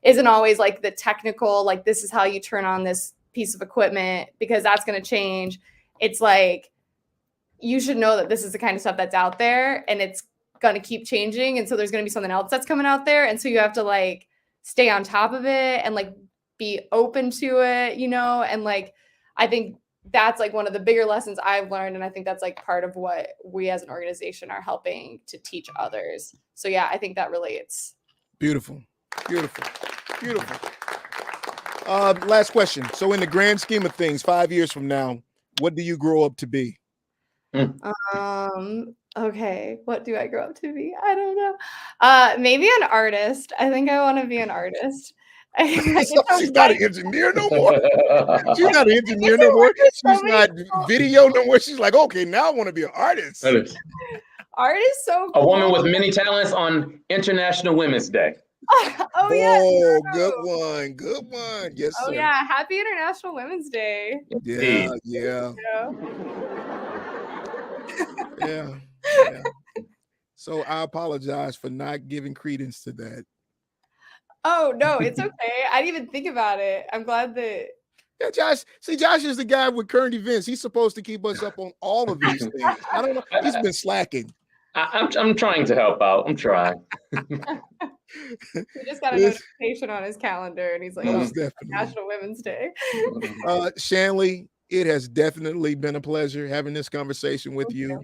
isn't always like the technical, like this is how you turn on this piece of equipment because that's going to change. It's like, you should know that this is the kind of stuff that's out there and it's going to keep changing. And so there's going to be something else that's coming out there. And so you have to like stay on top of it and like be open to it, you know? And like, I think that's like one of the bigger lessons I've learned. And I think that's like part of what we as an organization are helping to teach others. So yeah, I think that relates. Beautiful. Last question. So in the grand scheme of things, 5 years from now, what do you grow up to be? Okay, what do I grow up to be? I don't know. Maybe an artist. I think I want to be an artist. She's not an engineer no more. She's not an engineer no more. She's not video no more. She's like, okay, now I want to be an artist. Art is so cool. A woman with many talents on International Women's Day. Oh yeah. Good one. Yes, oh, sir. Yeah. Happy International Women's Day. Yeah. So I apologize for not giving credence to that. Oh no, it's okay. I didn't even think about it. I'm glad that. Yeah, Josh. See, Josh is the guy with current events. He's supposed to keep us up on all of these things. I don't know. He's been slacking. I'm trying to help out. I'm trying. He just got a notification on his calendar, and he's like, "Oh, National Women's Day." Shanley, it has definitely been a pleasure having this conversation with you.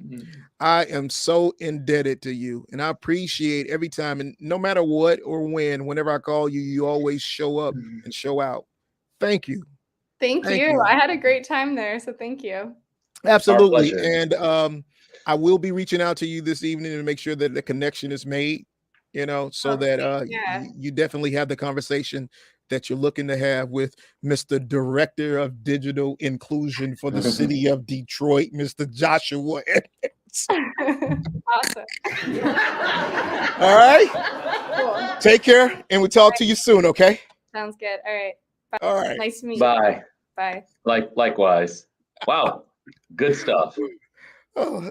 I am so indebted to you, and I appreciate every time. And no matter what or whenever I call you, you always show up and show out. Thank you. Thank you. I had a great time there, so thank you. Absolutely. And I will be reaching out to you this evening to make sure that the connection is made, you know, so that you definitely have the conversation that you're looking to have with Mr. Director of Digital Inclusion for the city of Detroit, Mr. Joshua Edmonds. Awesome. All right. Cool. Take care, and we'll talk to you soon, okay? Sounds good. All right. Bye. All right. Nice to meet you. Bye. Bye. Likewise. Wow. Good stuff. Oh,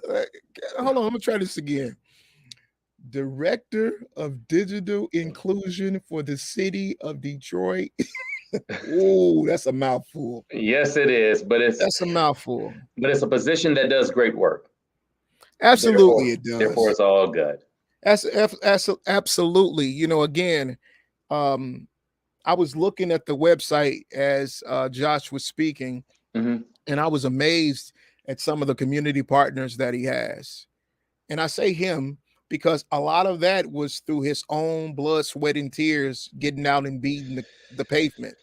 hold on. I'm gonna try this again. Director of Digital Inclusion for the city of Detroit. Oh, that's a mouthful. Yes, it is. But that's a mouthful. But it's a position that does great work. Absolutely, it does. Therefore, it's all good. Absolutely. You know, again, I was looking at the website as Josh was speaking, and I was amazed at some of the community partners that he has. And I say him because a lot of that was through his own blood, sweat, and tears, getting out and beating the pavement.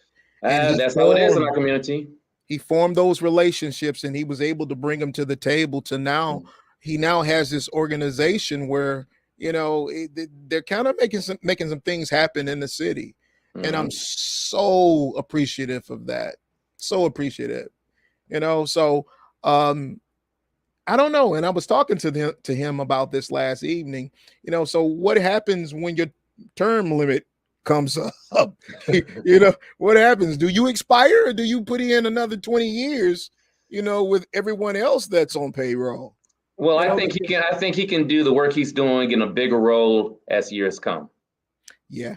That's how it is in our community. He formed those relationships, and he was able to bring them to the table to now. He now has this organization where, you know, they're kind of making some things happen in the city. And I'm so appreciative of that. So appreciative, you know, so I don't know. And I was talking to him about this last evening, you know, so what happens when your term limit comes up? You know, what happens? Do you expire, or do you put in another 20 years, you know, with everyone else that's on payroll? Well, I think he can do the work he's doing in a bigger role as years come. Yeah.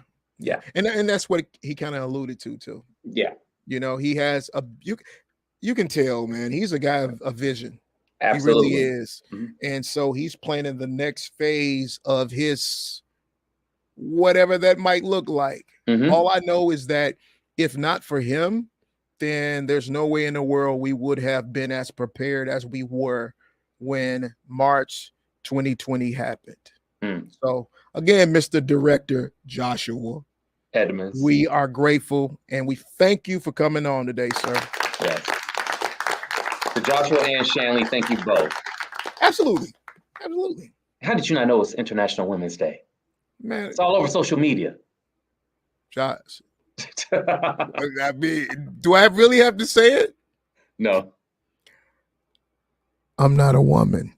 And that's what he kind of alluded to too. Yeah. You know, he has you can tell, man, he's a guy of vision. Absolutely. He really is. And so he's planning the next phase of his whatever that might look like. All I know is that if not for him, then there's no way in the world we would have been as prepared as we were when March 2020 happened. So again, Mr. Director Joshua Edmonds, we are grateful and we thank you for coming on today, sir. Yes. To Joshua and Shanley, thank you both. Absolutely. How did you not know it's International Women's Day? Man, it's all over social media. Josh, I mean, do I really have to say it? No. I'm not a woman.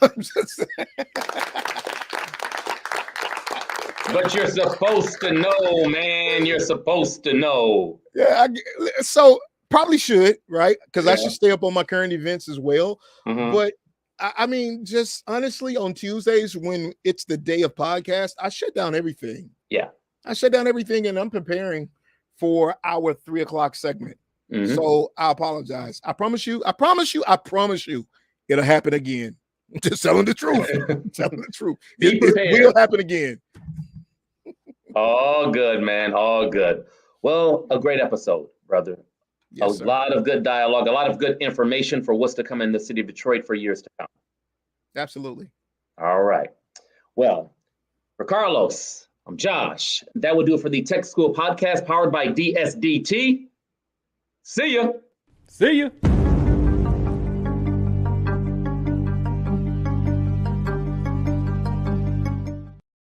I'm just But you're supposed to know, man. You're supposed to know. Yeah, so probably should, right? Because I Yeah. should stay up on my current events as well. Mhm. But I mean, just honestly, on Tuesdays when it's the day of podcast, I shut down everything. Yeah. I shut down everything, and I'm preparing for our 3 o'clock segment. Mhm. So I apologize. I promise you, it'll happen again. Just telling the truth. Telling the truth. Be It prepared. will happen again. All good, man. All good. Well, a great episode, brother. Yes, a sir. lot of good dialogue, a lot of good information for what's to come in the city of Detroit for years to come. Absolutely. All right. Well, for Carlos, I'm Josh. That will do it for the Tech School podcast powered by DSDT. See ya. See you.